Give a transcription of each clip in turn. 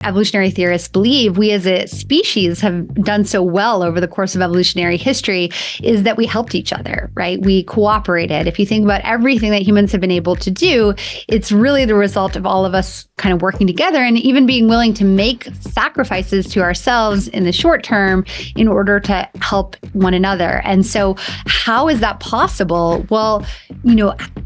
evolutionary theorists believe we as a species have done so well over the course of evolutionary history is that we helped each other, right? We cooperated. If you think about everything that humans have been able to do, it's really the result of all of us kind of working together and even being willing to make sacrifices to ourselves in the short term in order to help one another. And so how is that possible? Well,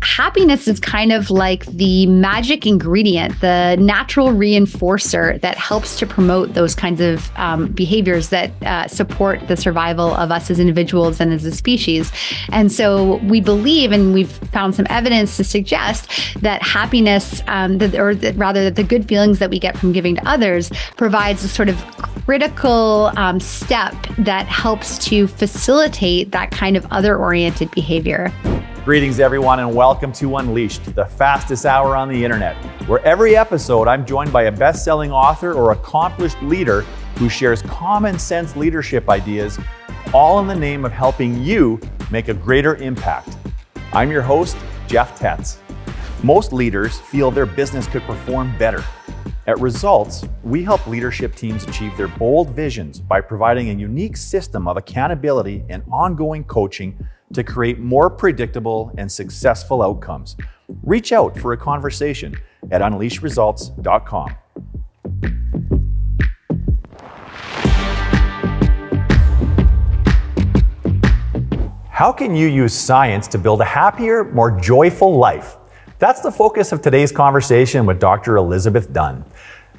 happiness is kind of like the magic ingredient, the natural reinforcer that helps to promote those kinds of behaviors that support the survival of us as individuals and as a species. And so we believe, and we've found some evidence to suggest that happiness, that the good feelings that we get from giving to others provides a sort of critical step that helps to facilitate that kind of other-oriented behavior. Greetings, everyone, and welcome to Unleashed, the fastest hour on the internet, where every episode I'm joined by a best-selling author or accomplished leader who shares common sense leadership ideas, all in the name of helping you make a greater impact. I'm your host, Jeff Tetz. Most leaders feel their business could perform better. At Results, we help leadership teams achieve their bold visions by providing a unique system of accountability and ongoing coaching to create more predictable and successful outcomes. Reach out for a conversation at unleashresults.com. How can you use science to build a happier, more joyful life? That's the focus of today's conversation with Dr. Elizabeth Dunn.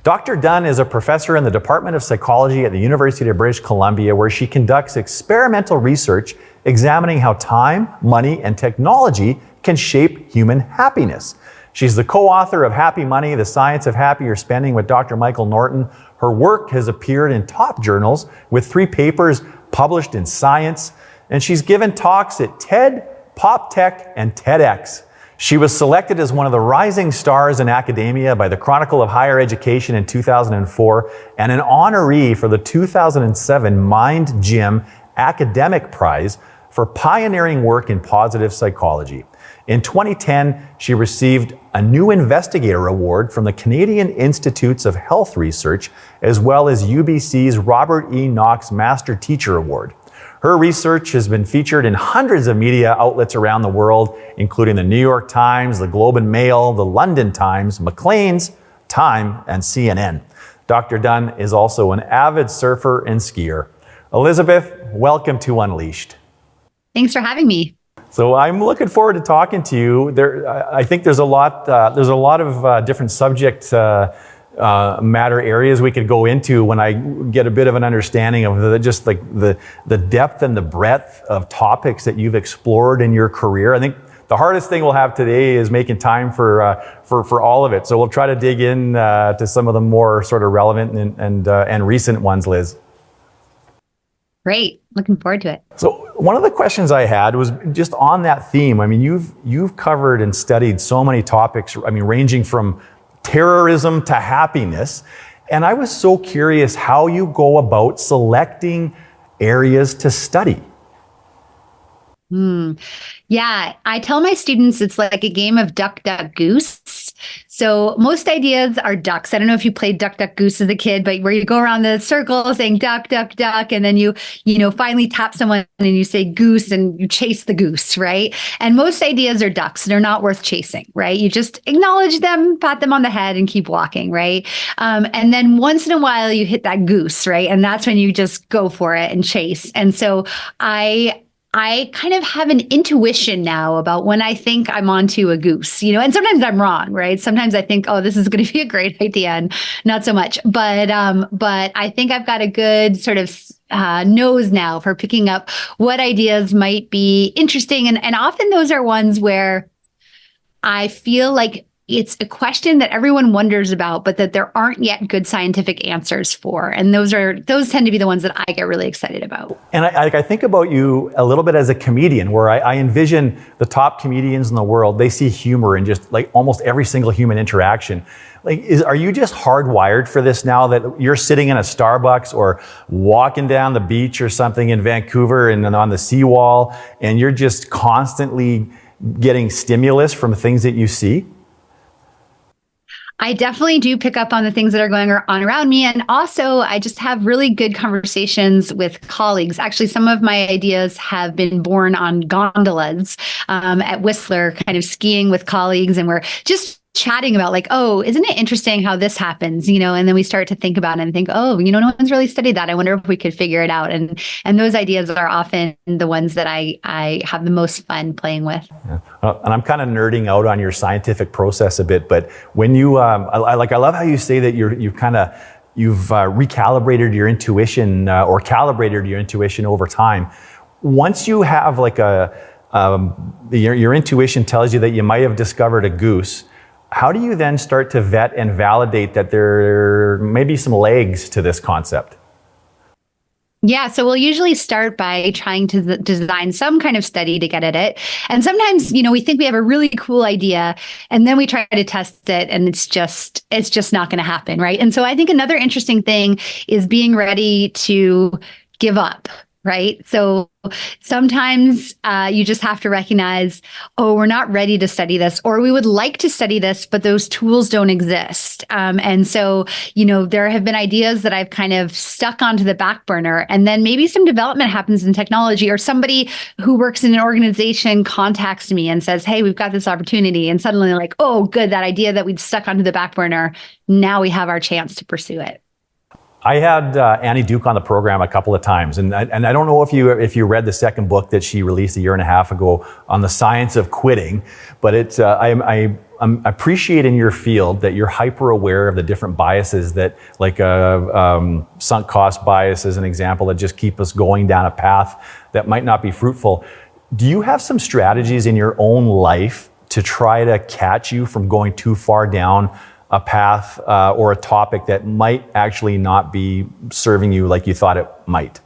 Dr. Dunn is a professor in the Department of Psychology at the University of British Columbia, where she conducts experimental research examining how time, money, and technology can shape human happiness. She's the co-author of Happy Money, The Science of Happier Spending with Dr. Michael Norton. Her work has appeared in top journals with 3 papers published in Science, and she's given talks at TED, PopTech, and TEDx. She was selected as one of the rising stars in academia by the Chronicle of Higher Education in 2004 and an honoree for the 2007 Mind Gym Academic Prize for pioneering work in positive psychology. In 2010, she received a New Investigator Award from the Canadian Institutes of Health Research, as well as UBC's Robert E. Knox Master Teacher Award. Her research has been featured in hundreds of media outlets around the world, including the New York Times, the Globe and Mail, the London Times, Maclean's, Time, and CNN. Dr. Dunn is also an avid surfer and skier. Elizabeth, welcome to Unleashed. Thanks for having me. So I'm looking forward to talking to you. I think there's a lot of different subject matter areas we could go into when I get a bit of an understanding of the depth and the breadth of topics that you've explored in your career. I think the hardest thing we'll have today is making time for all of it. So we'll try to dig in to some of the more sort of relevant and recent ones, Liz. Great. Looking forward to it. So one of the questions I had was just on that theme. I mean, you've covered and studied so many topics, I mean, ranging from terrorism to happiness. And I was so curious how you go about selecting areas to study. Yeah, I tell my students it's like a game of duck, duck, goose. So most ideas are ducks. I don't know if you played duck, duck, goose as a kid, but where you go around the circle saying duck, duck, duck, and then you finally tap someone and you say goose and you chase the goose, right? And most ideas are ducks. They're not worth chasing, right? You just acknowledge them, pat them on the head and keep walking, right? And then once in a while you hit that goose, right? And that's when you just go for it and chase. And so I kind of have an intuition now about when I think I'm onto a goose, and sometimes I'm wrong, right? Sometimes I think, oh, this is going to be a great idea, and not so much. But I think I've got a good sort of nose now for picking up what ideas might be interesting. And often those are ones where I feel like it's a question that everyone wonders about, but that there aren't yet good scientific answers for. And those tend to be the ones that I get really excited about. And I think about you a little bit as a comedian, where I envision the top comedians in the world. They see humor in just like almost every single human interaction. Are you just hardwired for this now that you're sitting in a Starbucks or walking down the beach or something in Vancouver and on the seawall, and you're just constantly getting stimulus from things that you see? I definitely do pick up on the things that are going on around me. And also, I just have really good conversations with colleagues. Actually, some of my ideas have been born on gondolas at Whistler, kind of skiing with colleagues. And we're just chatting about like, oh, isn't it interesting how this happens? And then we start to think about it and think, oh, no one's really studied that. I wonder if we could figure it out. And those ideas are often the ones that I have the most fun playing with. Yeah. And I'm kind of nerding out on your scientific process a bit, but when you, I love how you say that you've recalibrated your intuition or calibrated your intuition over time. Once you have like your intuition tells you that you might have discovered a goose, how do you then start to vet and validate that there may be some legs to this concept? Yeah, so we'll usually start by trying to design some kind of study to get at it. And sometimes, we think we have a really cool idea and then we try to test it and it's just not going to happen, right? And so I think another interesting thing is being ready to give up. Right. So sometimes you just have to recognize, oh, we're not ready to study this, or we would like to study this, but those tools don't exist. And so, there have been ideas that I've kind of stuck onto the back burner, and then maybe some development happens in technology, or somebody who works in an organization contacts me and says, hey, we've got this opportunity. And suddenly like, oh, good, that idea that we'd stuck onto the back burner, now we have our chance to pursue it. I had Annie Duke on the program a couple of times, and I don't know if you read the second book that she released a year and a half ago on the science of quitting, but it's I'm appreciating your field that you're hyper aware of the different biases that, like sunk cost bias is an example, that just keep us going down a path that might not be fruitful. Do you have some strategies in your own life to try to catch you from going too far down a path or a topic that might actually not be serving you like you thought it might?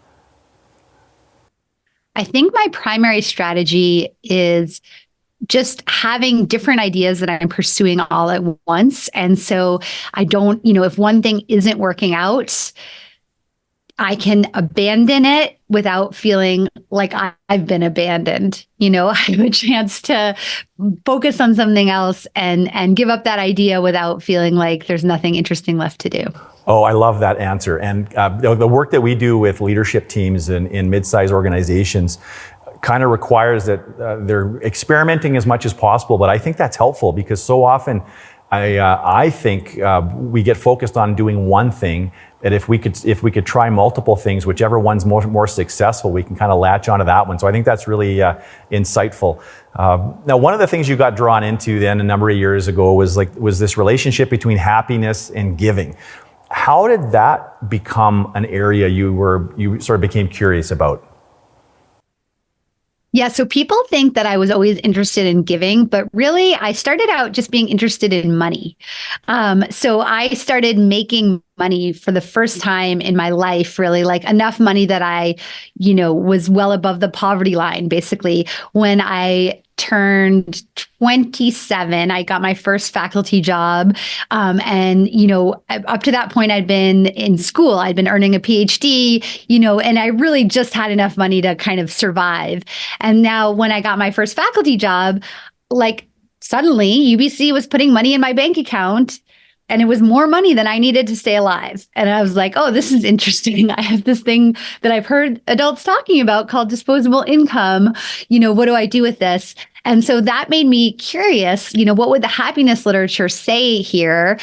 I think my primary strategy is just having different ideas that I'm pursuing all at once. And so I don't, if one thing isn't working out, I can abandon it without feeling like I've been abandoned. I have a chance to focus on something else and give up that idea without feeling like there's nothing interesting left to do. Oh, I love that answer. And the work that we do with leadership teams in mid-sized organizations kind of requires that they're experimenting as much as possible. But I think that's helpful because so often I think we get focused on doing one thing, that if we could try multiple things, whichever one's more successful, we can kind of latch onto that one. So I think that's really insightful. Now, one of the things you got drawn into then a number of years ago was this relationship between happiness and giving. How did that become an area you sort of became curious about? Yeah, so people think that I was always interested in giving, but really I started out just being interested in money. So I started making money for the first time in my life, really, like enough money that I, was well above the poverty line, basically. When I turned 27, I got my first faculty job. And, up to that point, I'd been in school, I'd been earning a PhD, and I really just had enough money to kind of survive. And now when I got my first faculty job, like suddenly UBC was putting money in my bank account. And it was more money than I needed to stay alive. And I was like, oh, this is interesting. I have this thing that I've heard adults talking about called disposable income. What do I do with this? And so that made me curious, what would the happiness literature say here?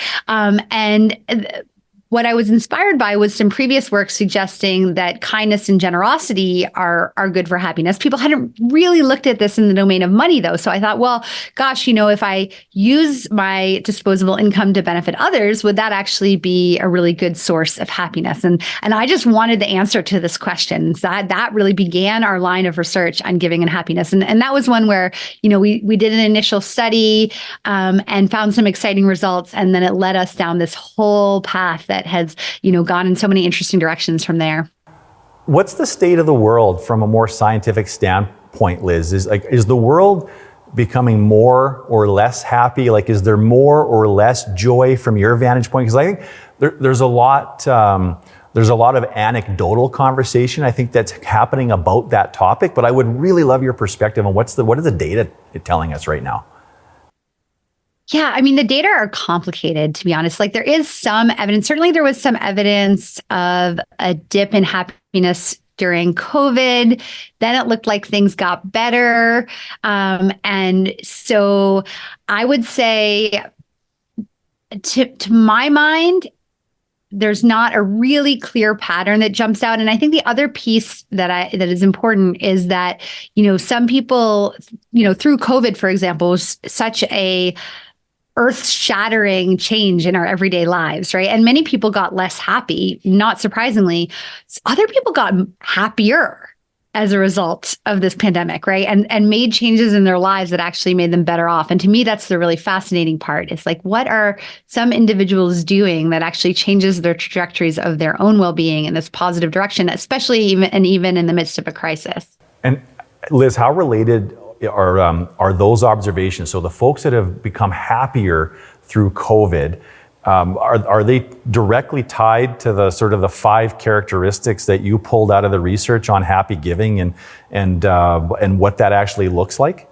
What I was inspired by was some previous work suggesting that kindness and generosity are good for happiness. People hadn't really looked at this in the domain of money, though. So I thought, well, gosh, if I use my disposable income to benefit others, would that actually be a really good source of happiness? And I just wanted the answer to this question. So that really began our line of research on giving and happiness. And that was one where, we did an initial study and found some exciting results. And then it led us down this whole path that has, gone in so many interesting directions from there. What's the state of the world from a more scientific standpoint, Liz? Is the world becoming more or less happy? Is there more or less joy from your vantage point? Because I think there's a lot of anecdotal conversation, I think, that's happening about that topic. But I would really love your perspective on what is the data telling us right now? Yeah, I mean, the data are complicated, to be honest. Like, there is some evidence. Certainly, there was some evidence of a dip in happiness during COVID. Then it looked like things got better. And so I would say, to my mind, there's not a really clear pattern that jumps out. And I think the other piece that is important is that, some people, through COVID, for example, was such a earth-shattering change in our everyday lives, right? And many people got less happy, not surprisingly. Other people got happier as a result of this pandemic, right? And made changes in their lives that actually made them better off. And to me, that's the really fascinating part. It's like, what are some individuals doing that actually changes their trajectories of their own well-being in this positive direction, especially even in the midst of a crisis? And Liz, how related are those observations? So the folks that have become happier through COVID, are they directly tied to the sort of the 5 characteristics that you pulled out of the research on happy giving and what that actually looks like?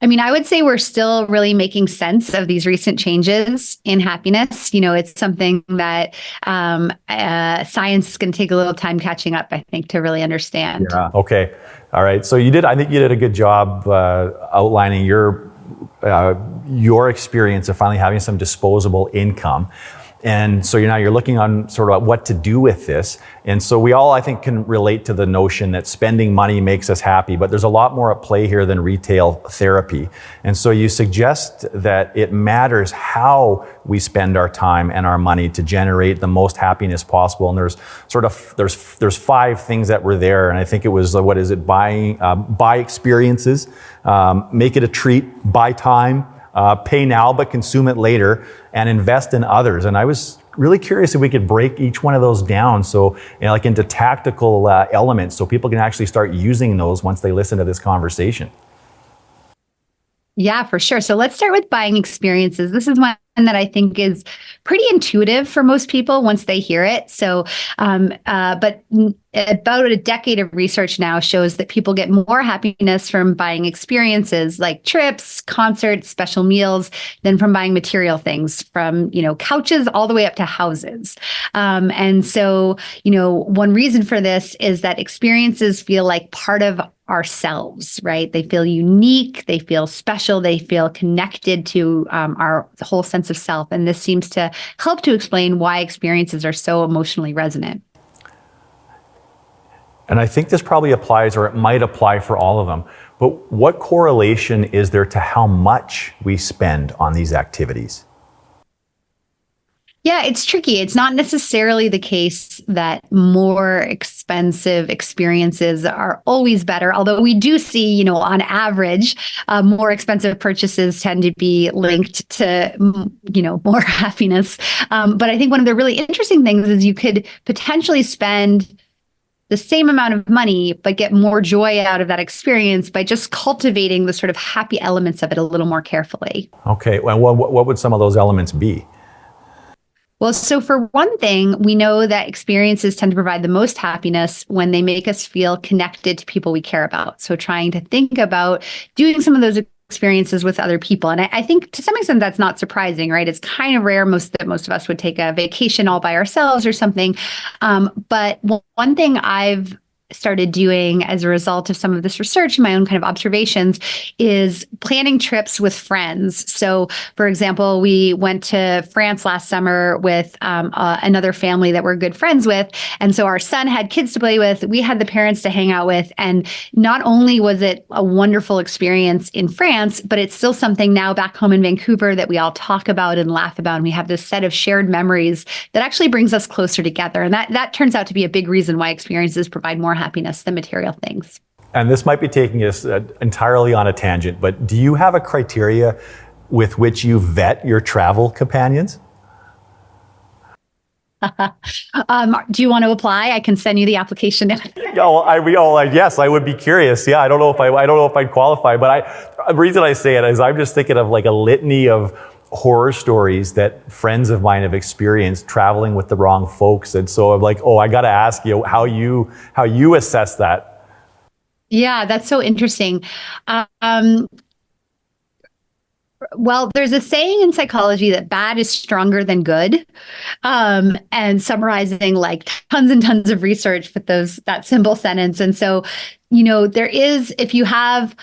I mean, I would say we're still really making sense of these recent changes in happiness. It's something that science is going to take a little time catching up, I think, to really understand. Yeah. Okay. All right. So I think you did a good job outlining your experience of finally having some disposable income. And so you're looking on sort of what to do with this. And so we all, I think, can relate to the notion that spending money makes us happy, but there's a lot more at play here than retail therapy. And so you suggest that it matters how we spend our time and our money to generate the most happiness possible. And there's 5 things that were there. And I think it was, buy experiences, make it a treat, buy time, pay now but consume it later, and invest in others. And I was really curious if we could break each one of those down into tactical elements so people can actually start using those once they listen to this conversation. Yeah, for sure. So let's start with buying experiences. This is one that I think is pretty intuitive for most people once they hear it. So, but about a decade of research now shows that people get more happiness from buying experiences like trips, concerts, special meals than from buying material things, from, couches all the way up to houses. And so, one reason for this is that experiences feel like part of ourselves, right? They feel unique, they feel special, they feel connected to our whole sense of self. And this seems to help to explain why experiences are so emotionally resonant. And I think this probably applies, or it might apply for all of them. But what correlation is there to how much we spend on these activities? Yeah, it's tricky. It's not necessarily the case that more expensive experiences are always better, although we do see, on average, more expensive purchases tend to be linked to, more happiness. But I think one of the really interesting things is you could potentially spend the same amount of money, but get more joy out of that experience by just cultivating the sort of happy elements of it a little more carefully. Okay, well, what would some of those elements be? Well, so for one thing, we know that experiences tend to provide the most happiness when they make us feel connected to people we care about. So trying to think about doing some of those experiences with other people. And I think to some extent that's not surprising, right? It's kind of rare that most of us would take a vacation all by ourselves or something. But one thing I've started doing as a result of some of this research and my own kind of observations is planning trips with friends. So, for example, we went to France last summer with another family that we're good friends with. And so our son had kids to play with. We had the parents to hang out with. And not only was it a wonderful experience in France, but it's still something now back home in Vancouver that we all talk about and laugh about. And we have this set of shared memories that actually brings us closer together. And that turns out to be a big reason why experiences provide more happiness than material things. And this might be taking us entirely on a tangent, but do you have a criteria with which you vet your travel companions? Do you want to apply? I can send you the application. Yes, I would be curious. Yeah, I don't know if I'd qualify, but the reason I say it is I'm just thinking of like a litany of horror stories that friends of mine have experienced traveling with the wrong folks. And so I'm like, I got to ask you how you assess that. Yeah, that's so interesting. Well, there's a saying in psychology that bad is stronger than good, and summarizing like tons and tons of research with that simple sentence. And so, there is, if you have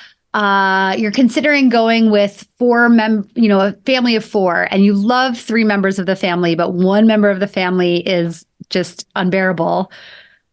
you're considering going with a family of four, and you love three members of the family, but one member of the family is just unbearable,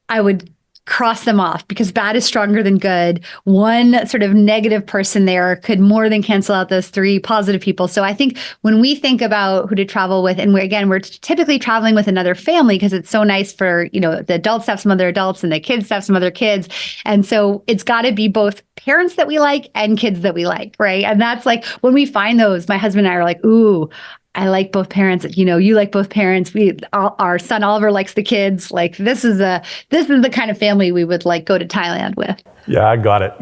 I would cross them off, because bad is stronger than good. One sort of negative person there could more than cancel out those three positive people. So I think when we think about who to travel with, and we're typically traveling with another family, because it's so nice for, the adults to have some other adults and the kids to have some other kids. And so it's got to be both parents that we like and kids that we like, right? And that's like, when we find those, my husband and I are like, ooh, I like both parents. You like both parents. Our son Oliver likes the kids. Like, this is the kind of family we would like go to Thailand with. Yeah, I got it.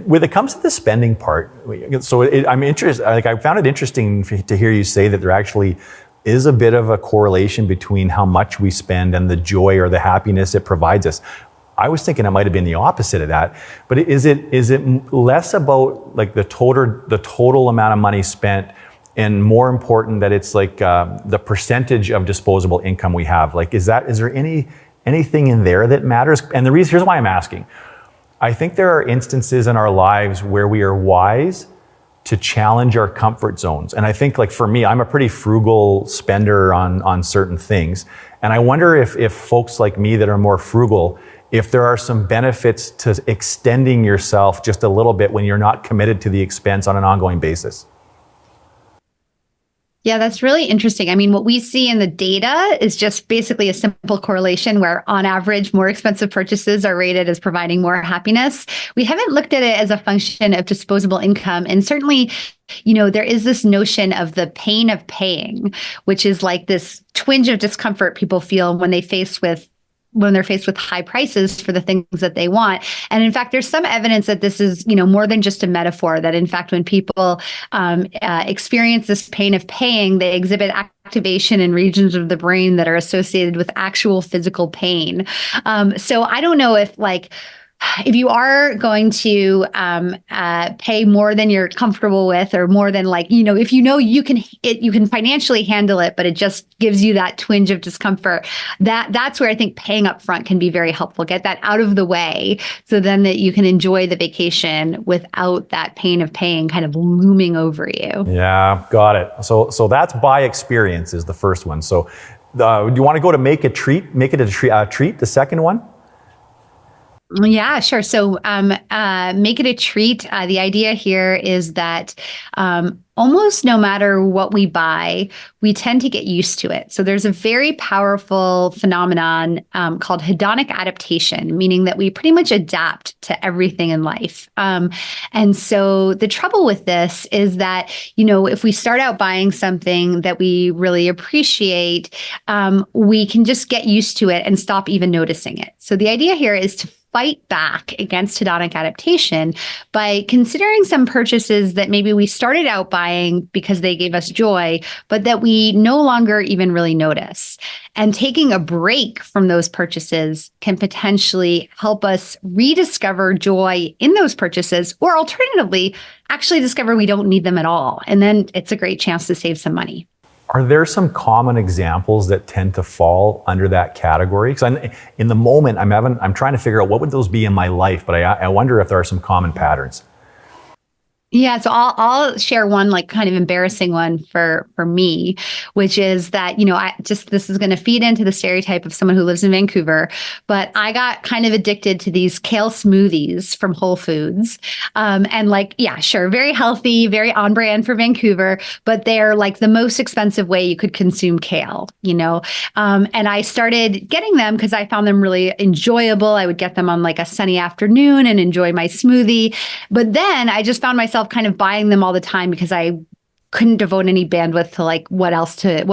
When it comes to the spending part, so I'm interested. Like, I found it interesting to hear you say that there actually is a bit of a correlation between how much we spend and the joy or the happiness it provides us. I was thinking it might have been the opposite of that, but is it less about like the total amount of money spent, and more important that it's like the percentage of disposable income we have? Like, is there anything in there that matters? And here's why I'm asking. I think there are instances in our lives where we are wise to challenge our comfort zones. And I think, like, for me, I'm a pretty frugal spender on certain things. And I wonder if folks like me that are more frugal, if there are some benefits to extending yourself just a little bit when you're not committed to the expense on an ongoing basis. Yeah, that's really interesting. I mean, what we see in the data is just basically a simple correlation where, on average, more expensive purchases are rated as providing more happiness. We haven't looked at it as a function of disposable income. And certainly, there is this notion of the pain of paying, which is like this twinge of discomfort people feel when they're faced with high prices for the things that they want. And in fact, there's some evidence that this is, more than just a metaphor, that in fact, when people experience this pain of paying, they exhibit activation in regions of the brain that are associated with actual physical pain. So I don't know if you are going to pay more than you're comfortable with, or more than if you can financially handle it, but it just gives you that twinge of discomfort, that's where I think paying up front can be very helpful. Get that out of the way, so then that you can enjoy the vacation without that pain of paying kind of looming over you. Yeah, got it. So that's by experience is the first one. So do you want to go to make it a treat, the second one? Yeah, sure. So make it a treat. The idea here is that almost no matter what we buy, we tend to get used to it. So there's a very powerful phenomenon called hedonic adaptation, meaning that we pretty much adapt to everything in life. And so the trouble with this is that, if we start out buying something that we really appreciate, we can just get used to it and stop even noticing it. So the idea here is to fight back against hedonic adaptation by considering some purchases that maybe we started out buying because they gave us joy, but that we no longer even really notice. And taking a break from those purchases can potentially help us rediscover joy in those purchases, or alternatively, actually discover we don't need them at all. And then it's a great chance to save some money. Are there some common examples that tend to fall under that category? Because in the moment, I'm trying to figure out what would those be in my life, but I wonder if there are some common patterns. Yeah, so I'll share one kind of embarrassing one for me, which is that, this is going to feed into the stereotype of someone who lives in Vancouver, but I got kind of addicted to these kale smoothies from Whole Foods. Sure, very healthy, very on brand for Vancouver, but they're like the most expensive way you could consume kale, and I started getting them because I found them really enjoyable. I would get them on a sunny afternoon and enjoy my smoothie. But then I just found myself kind of buying them all the time because I couldn't devote any bandwidth to what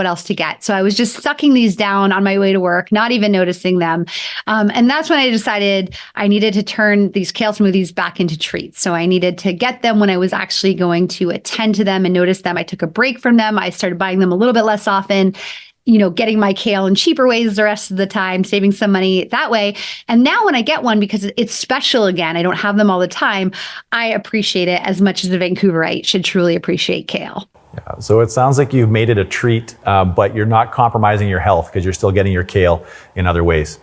else to get. So I was just sucking these down on my way to work, not even noticing them. And that's when I decided I needed to turn these kale smoothies back into treats. So I needed to get them when I was actually going to attend to them and notice them. I took a break from them. I started buying them a little bit less often. getting my kale in cheaper ways the rest of the time, saving some money that way. And now when I get one, because it's special again, I don't have them all the time, I appreciate it as much as a Vancouverite should truly appreciate kale. Yeah, so it sounds like you've made it a treat, but you're not compromising your health because you're still getting your kale in other ways.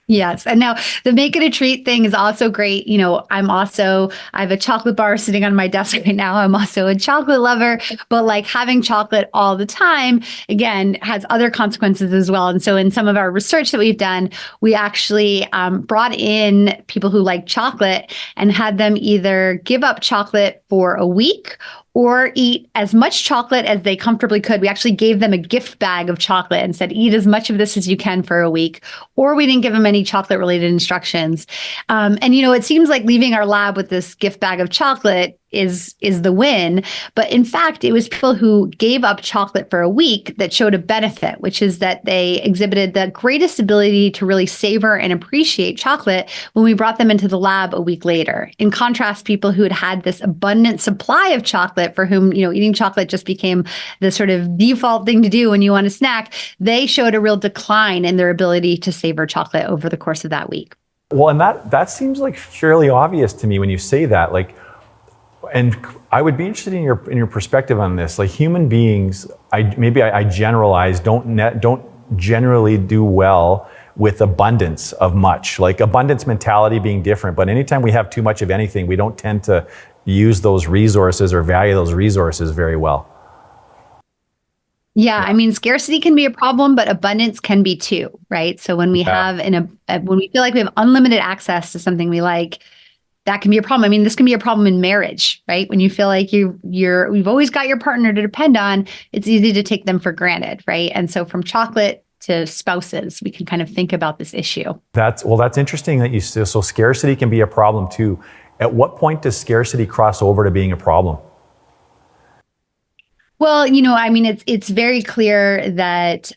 Yes. And now the make it a treat thing is also great. I have a chocolate bar sitting on my desk right now. I'm also a chocolate lover, but like having chocolate all the time, again, has other consequences as well. And so in some of our research that we've done, we actually brought in people who like chocolate and had them either give up chocolate for a week or eat as much chocolate as they comfortably could. We actually gave them a gift bag of chocolate and said, eat as much of this as you can for a week. Or we didn't give them any chocolate related instructions. It seems like leaving our lab with this gift bag of chocolate is the win. But in fact, it was people who gave up chocolate for a week that showed a benefit, which is that they exhibited the greatest ability to really savor and appreciate chocolate when we brought them into the lab a week later. In contrast, people who had had this abundant supply of chocolate, for whom, eating chocolate just became the sort of default thing to do when you want a snack, they showed a real decline in their ability to savor chocolate over the course of that week. Well, and that seems like fairly obvious to me when you say that. And I would be interested in your perspective on this. Like human beings, I generalize, don't generally do well with abundance of much. Like abundance mentality being different, but anytime we have too much of anything, we don't tend to use those resources or value those resources very well. Yeah, I mean, scarcity can be a problem, but abundance can be too, right? So when we have when we feel like we have unlimited access to something we like, that can be a problem. I mean, this can be a problem in marriage, right? When you feel like you've always got your partner to depend on, it's easy to take them for granted, right? And so from chocolate to spouses, we can kind of think about this issue. That's interesting that so scarcity can be a problem too. At what point does scarcity cross over to being a problem? Well, I mean, it's very clear that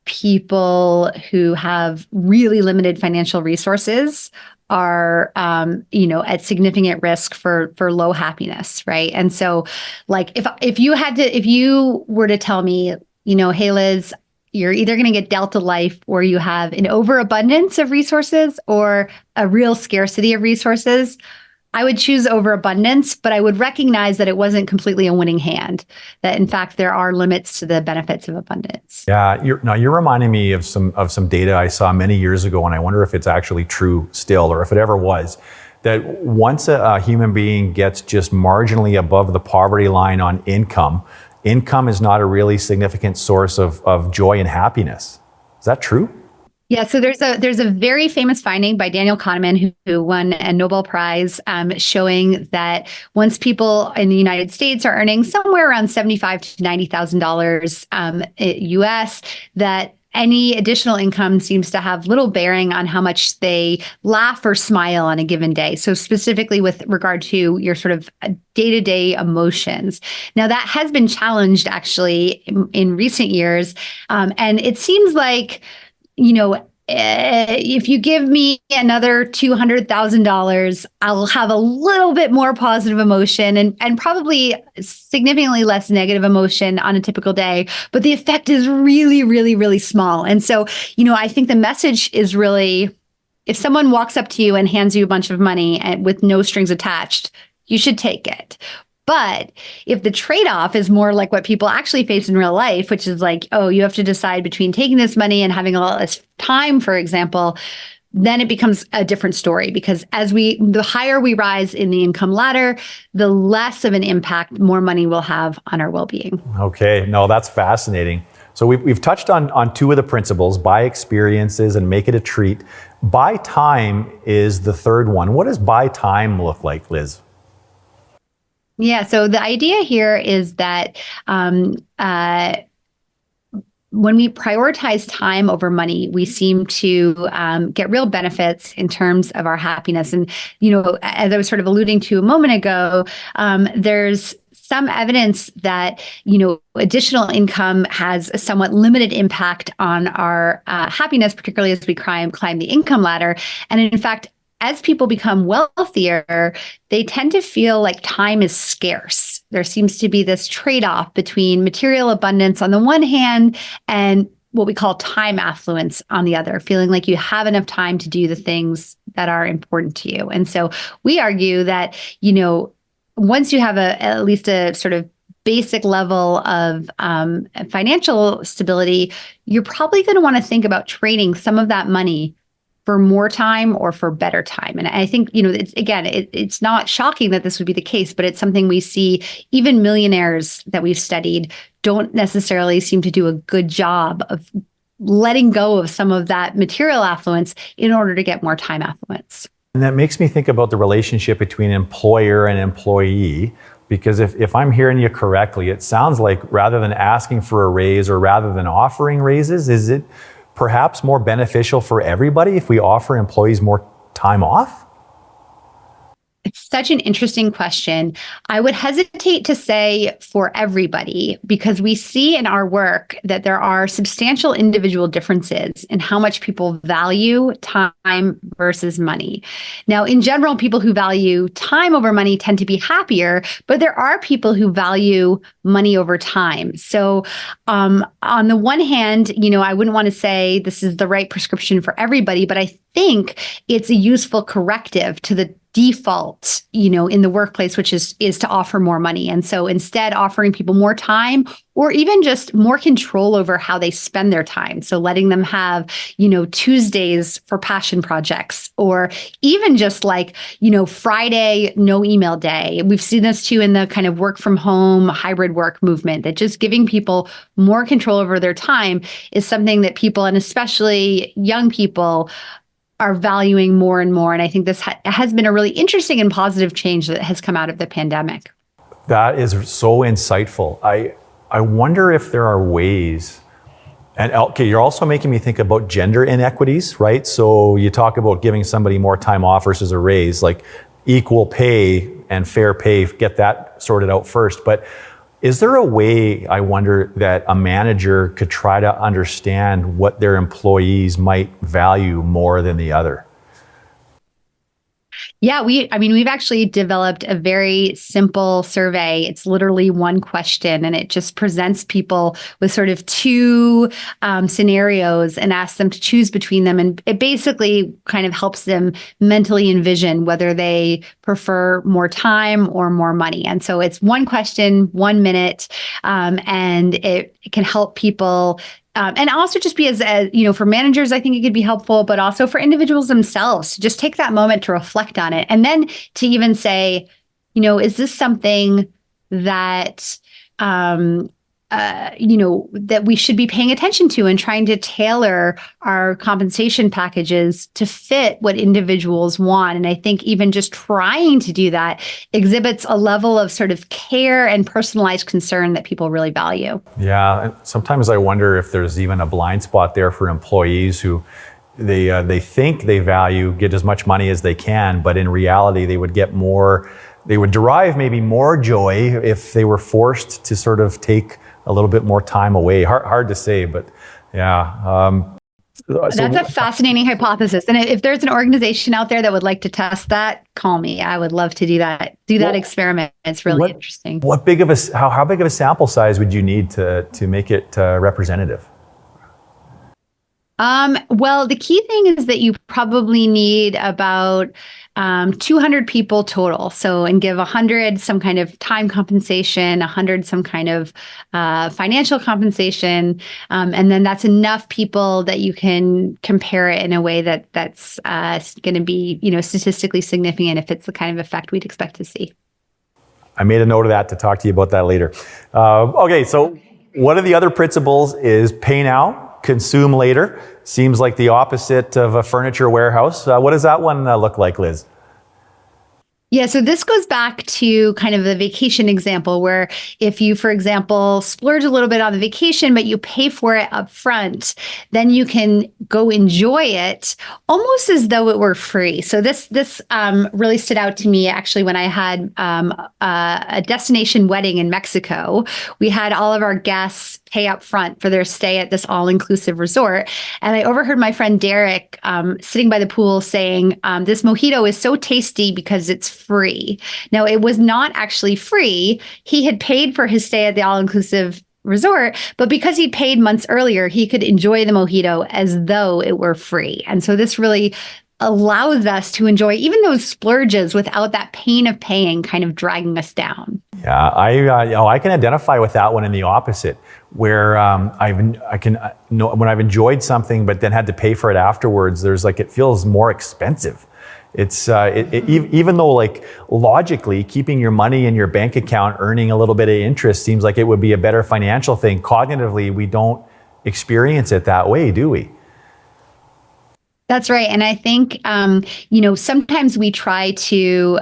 people who have really limited financial resources are, at significant risk for low happiness, right? And so, like, if you were to tell me, hey, Liz, you're either going to get dealt a life where you have an overabundance of resources or a real scarcity of resources, I would choose overabundance, but I would recognize that it wasn't completely a winning hand, that in fact, there are limits to the benefits of abundance. Yeah, you're reminding me of some data I saw many years ago, and I wonder if it's actually true still, or if it ever was, that once a human being gets just marginally above the poverty line on income is not a really significant source of joy and happiness. Is that true? Yeah, so there's a very famous finding by Daniel Kahneman, who won a Nobel Prize, showing that once people in the United States are earning somewhere around $75,000 to $90,000 US, that any additional income seems to have little bearing on how much they laugh or smile on a given day. So specifically with regard to your sort of day-to-day emotions. Now that has been challenged actually in recent years, and it seems like, if you give me another $200,000, I'll have a little bit more positive emotion and probably significantly less negative emotion on a typical day. But the effect is really, really, really small. And so, I think the message is really, if someone walks up to you and hands you a bunch of money and with no strings attached, you should take it. But if the trade-off is more like what people actually face in real life, which is like, oh, you have to decide between taking this money and having a lot less time, for example, then it becomes a different story, because the higher we rise in the income ladder, the less of an impact more money will have on our well-being. Okay, no, that's fascinating. So we've touched on two of the principles: buy experiences and make it a treat. Buy time is the third one. What does buy time look like, Liz? Yeah, so the idea here is that when we prioritize time over money, we seem to get real benefits in terms of our happiness. And, as I was sort of alluding to a moment ago, there's some evidence that, additional income has a somewhat limited impact on our happiness, particularly as we climb the income ladder. And in fact, as people become wealthier, they tend to feel like time is scarce. There seems to be this trade-off between material abundance on the one hand and what we call time affluence on the other, feeling like you have enough time to do the things that are important to you. And so we argue that, once you have at least a sort of basic level of financial stability, you're probably going to want to think about trading some of that money for more time or for better time. And I think, it's not shocking that this would be the case, but it's something we see. Even millionaires that we've studied don't necessarily seem to do a good job of letting go of some of that material affluence in order to get more time affluence. And that makes me think about the relationship between employer and employee, because if I'm hearing you correctly, it sounds like rather than asking for a raise or rather than offering raises, is it perhaps more beneficial for everybody if we offer employees more time off? It's such an interesting question. I would hesitate to say for everybody, because we see in our work that there are substantial individual differences in how much people value time versus money. Now, in general, people who value time over money tend to be happier, but there are people who value money over time. So on the one hand, I wouldn't want to say this is the right prescription for everybody, but I think it's a useful corrective to the default, in the workplace, which is to offer more money. And so instead offering people more time or even just more control over how they spend their time. So letting them have, Tuesdays for passion projects, or even just like, Friday, no email day. We've seen this too in the kind of work from home, hybrid work movement, that just giving people more control over their time is something that people, and especially young people, are valuing more and more. And I think this has been a really interesting and positive change that has come out of the pandemic. That is so insightful. I wonder if there are ways, and okay, you're also making me think about gender inequities, right? So you talk about giving somebody more time off versus a raise, like equal pay and fair pay, get that sorted out first. But is there a way, I wonder, that a manager could try to understand what their employees might value more than the other? Yeah, we've actually developed a very simple survey. It's literally one question, and it just presents people with sort of two scenarios and asks them to choose between them. And it basically kind of helps them mentally envision whether they prefer more time or more money. And so it's one question, 1 minute, and it can help people. And also just be as for managers, I think it could be helpful, but also for individuals themselves to just take that moment to reflect on it. And then to even say, is this something that, that we should be paying attention to and trying to tailor our compensation packages to fit what individuals want. And I think even just trying to do that exhibits a level of sort of care and personalized concern that people really value. Yeah, and sometimes I wonder if there's even a blind spot there for employees who they think they value get as much money as they can, but in reality they would get more, they would derive maybe more joy if they were forced to sort of take a little bit more time away. Hard to say, but yeah. That's a fascinating hypothesis. And if there's an organization out there that would like to test that, call me. I would love to do that experiment. It's really interesting. How big of a sample size would you need to make it representative? Well, the key thing is that you probably need about 200 people total. So, and give 100 some kind of time compensation, 100 some kind of financial compensation, and then that's enough people that you can compare it in a way that's going to be, statistically significant if it's the kind of effect we'd expect to see. I made a note of that to talk to you about that later. Okay, so one of the other principles is pay now, consume later. Seems like the opposite of a furniture warehouse. What does that one look like, Liz? Yeah, so this goes back to kind of the vacation example where if you, for example, splurge a little bit on the vacation, but you pay for it up front, then you can go enjoy it almost as though it were free. So this really stood out to me actually when I had a destination wedding in Mexico. We had all of our guests pay up front for their stay at this all-inclusive resort. And I overheard my friend Derek sitting by the pool saying, this mojito is so tasty because it's free. Now, it was not actually free. He had paid for his stay at the all-inclusive resort, but because he'd paid months earlier, he could enjoy the mojito as though it were free. And so this really allows us to enjoy even those splurges without that pain of paying kind of dragging us down. Yeah, I can identify with that one in the opposite, where I can know when I've enjoyed something but then had to pay for it afterwards. There's like it feels more expensive. It's even though like logically keeping your money in your bank account earning a little bit of interest seems like it would be a better financial thing. Cognitively, we don't experience it that way, do we? That's right. And I think, sometimes we try to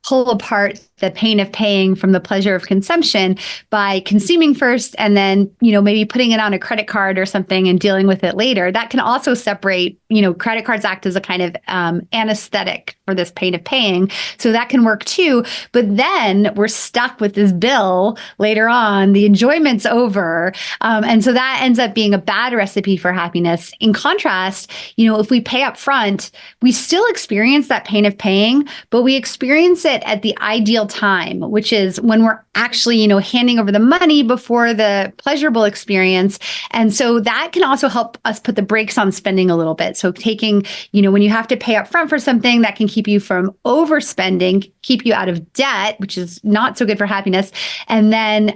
pull apart the pain of paying from the pleasure of consumption by consuming first and then, maybe putting it on a credit card or something and dealing with it later. That can also separate, credit cards act as a kind of anesthetic for this pain of paying. So that can work too. But then we're stuck with this bill later on. The enjoyment's over. And so that ends up being a bad recipe for happiness. In contrast, if we pay up front, we still experience that pain of paying, but we experience it at the ideal time, which is when we're actually, handing over the money before the pleasurable experience. And so that can also help us put the brakes on spending a little bit. So taking, when you have to pay up front for something, that can keep you from overspending, keep you out of debt, which is not so good for happiness, and then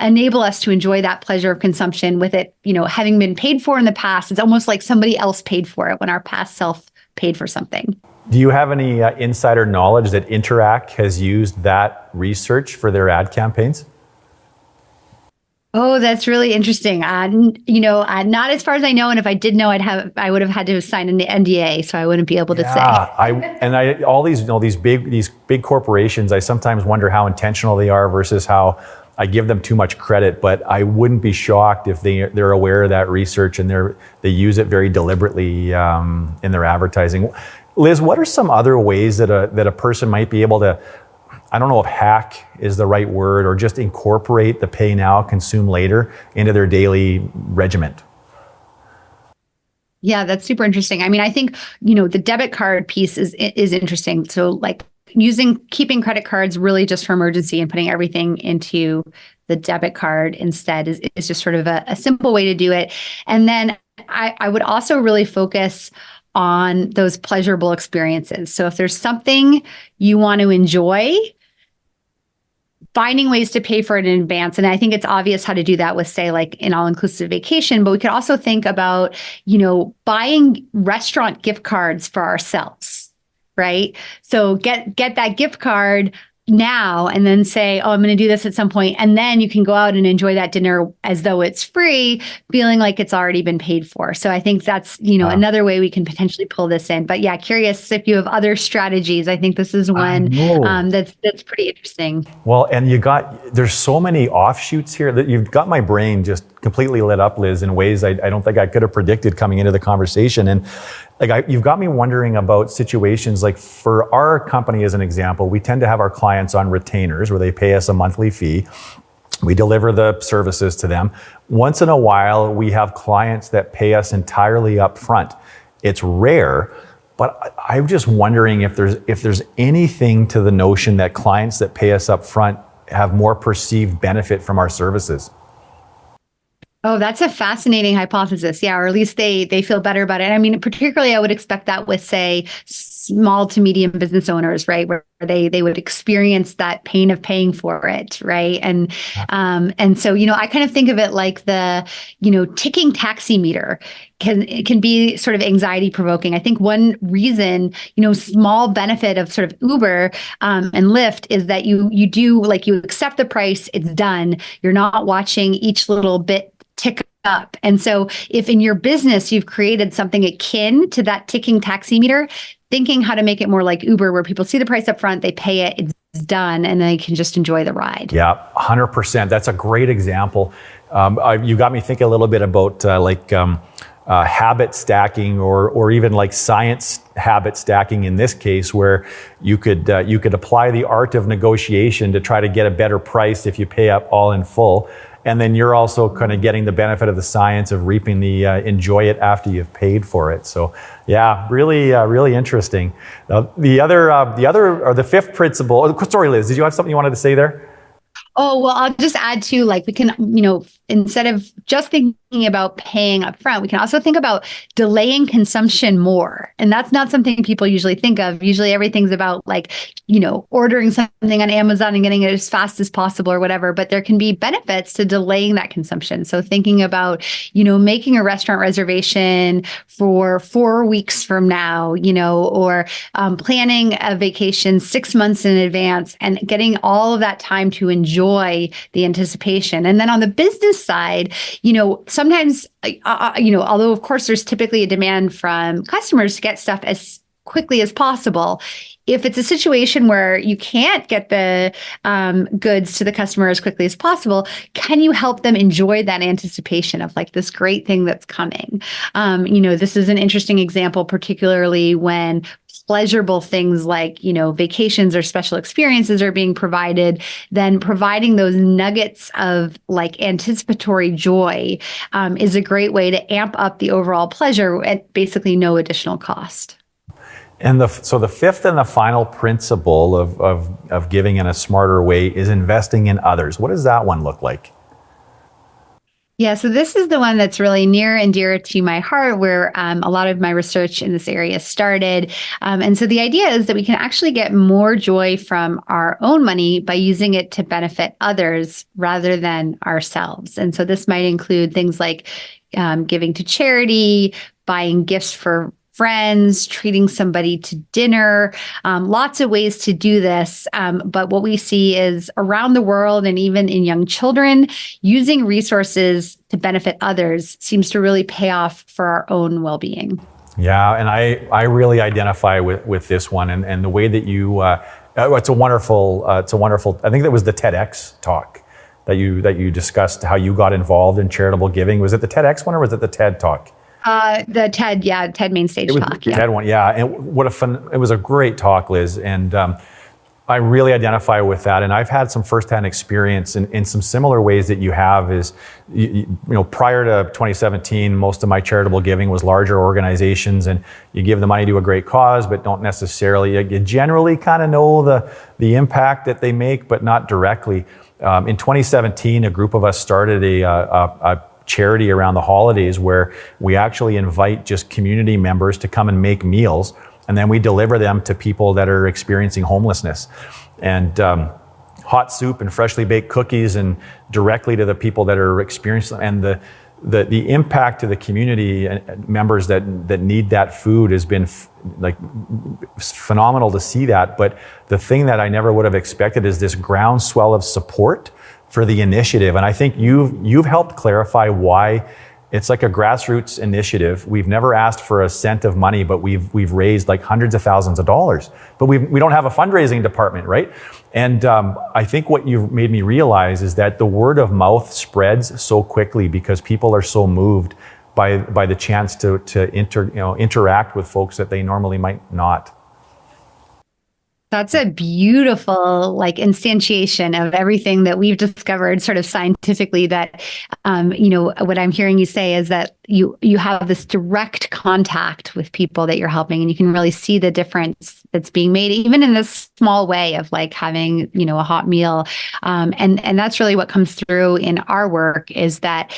enable us to enjoy that pleasure of consumption with it, having been paid for in the past. It's almost like somebody else paid for it when our past self paid for something. Do you have any insider knowledge that Interact has used that research for their ad campaigns? Oh, that's really interesting. Not as far as I know, and if I did know, I would have had to sign an NDA, so I wouldn't be able to say. All these big corporations, I sometimes wonder how intentional they are versus how I give them too much credit. But I wouldn't be shocked if they're aware of that research and they use it very deliberately in their advertising. Liz, what are some other ways that a person might be able to, I don't know if hack is the right word, or just incorporate the pay now, consume later into their daily regiment? Yeah, that's super interesting. I mean, I think, the debit card piece is interesting. So like keeping credit cards really just for emergency and putting everything into the debit card instead is just sort of a simple way to do it. And then I would also really focus on those pleasurable experiences. So if there's something you want to enjoy, finding ways to pay for it in advance. And I think it's obvious how to do that with, say, like an all-inclusive vacation, but we could also think about, buying restaurant gift cards for ourselves, right? So get that gift card now and then say, oh, I'm going to do this at some point. And then you can go out and enjoy that dinner as though it's free, feeling like it's already been paid for. So I think that's, another way we can potentially pull this in. But yeah, curious if you have other strategies. I think this is one that's pretty interesting. Well, and there's so many offshoots here that you've got my brain just completely lit up, Liz, in ways I don't think I could have predicted coming into the conversation. And you've got me wondering about situations like for our company, as an example, we tend to have our clients on retainers where they pay us a monthly fee. We deliver the services to them. Once in a while, we have clients that pay us entirely up front. It's rare, but I'm just wondering if there's anything to the notion that clients that pay us up front have more perceived benefit from our services. Oh, that's a fascinating hypothesis. Yeah, or at least they feel better about it. I mean, particularly I would expect that with, say, small to medium business owners, right, where they would experience that pain of paying for it, right? And so, I kind of think of it like the, ticking taxi meter can be sort of anxiety provoking. I think one reason, small benefit of sort of Uber and Lyft is that you accept the price, it's done. You're not watching each little bit tick up. And so if in your business you've created something akin to that ticking taximeter, thinking how to make it more like Uber, where people see the price up front, they pay it, it's done, and they can just enjoy the ride. Yeah, 100%. That's a great example. You got me thinking a little bit about habit stacking, or even like science habit stacking in this case, where you could apply the art of negotiation to try to get a better price if you pay up all in full. And then you're also kind of getting the benefit of the science of reaping the enjoy it after you've paid for it. So yeah, really interesting. The fifth principle. Oh, sorry, Liz, did you have something you wanted to say there? Oh, well, I'll just add to, like, we can, instead of just thinking about paying up front, we can also think about delaying consumption more. And that's not something people usually think of. Usually everything's about, like, ordering something on Amazon and getting it as fast as possible or whatever. But there can be benefits to delaying that consumption. So thinking about, making a restaurant reservation for 4 weeks from now, or planning a vacation 6 months in advance and getting all of that time to enjoy the anticipation. And then on the business side, sometimes, although of course there's typically a demand from customers to get stuff as quickly as possible, if it's a situation where you can't get the goods to the customer as quickly as possible, can you help them enjoy that anticipation of, like, this great thing that's coming? This is an interesting example, particularly when pleasurable things like, vacations or special experiences are being provided. Then providing those nuggets of, like, anticipatory joy is a great way to amp up the overall pleasure at basically no additional cost. And so the fifth and the final principle of giving in a smarter way is investing in others. What does that one look like? Yeah, so this is the one that's really near and dear to my heart, where a lot of my research in this area started. And so the idea is that we can actually get more joy from our own money by using it to benefit others rather than ourselves. And so this might include things like giving to charity, buying gifts for friends, treating somebody to dinner, lots of ways to do this. But what we see is around the world, and even in young children, using resources to benefit others seems to really pay off for our own well-being. Yeah, and I really identify with this one, and the way that you, it's a wonderful, I think that was the TEDx talk that you discussed how you got involved in charitable giving. Was it the TEDx one or was it the TED talk? The TED main stage talk. Yeah. TED one, yeah. And it was a great talk, Liz. And I really identify with that. And I've had some firsthand experience in some similar ways that you have. Is, prior to 2017, most of my charitable giving was larger organizations, and you give the money to a great cause, but don't necessarily, you generally kind of know the impact that they make, but not directly. In 2017, a group of us started a charity around the holidays where we actually invite just community members to come and make meals, and then we deliver them to people that are experiencing homelessness, and hot soup and freshly baked cookies, and directly to the people that are experiencing, and the impact to the community members that need that food has been phenomenal to see that. But the thing that I never would have expected is this groundswell of support for the initiative. And I think you've helped clarify why it's like a grassroots initiative. We've never asked for a cent of money, but we've raised like hundreds of thousands of dollars. But we don't have a fundraising department, right? And I think what you've made me realize is that the word of mouth spreads so quickly because people are so moved by the chance to interact with folks that they normally might not. That's a beautiful, like, instantiation of everything that we've discovered sort of scientifically, that, what I'm hearing you say is that you have this direct contact with people that you're helping, and you can really see the difference that's being made, even in this small way of, like, having, a hot meal. And that's really what comes through in our work, is that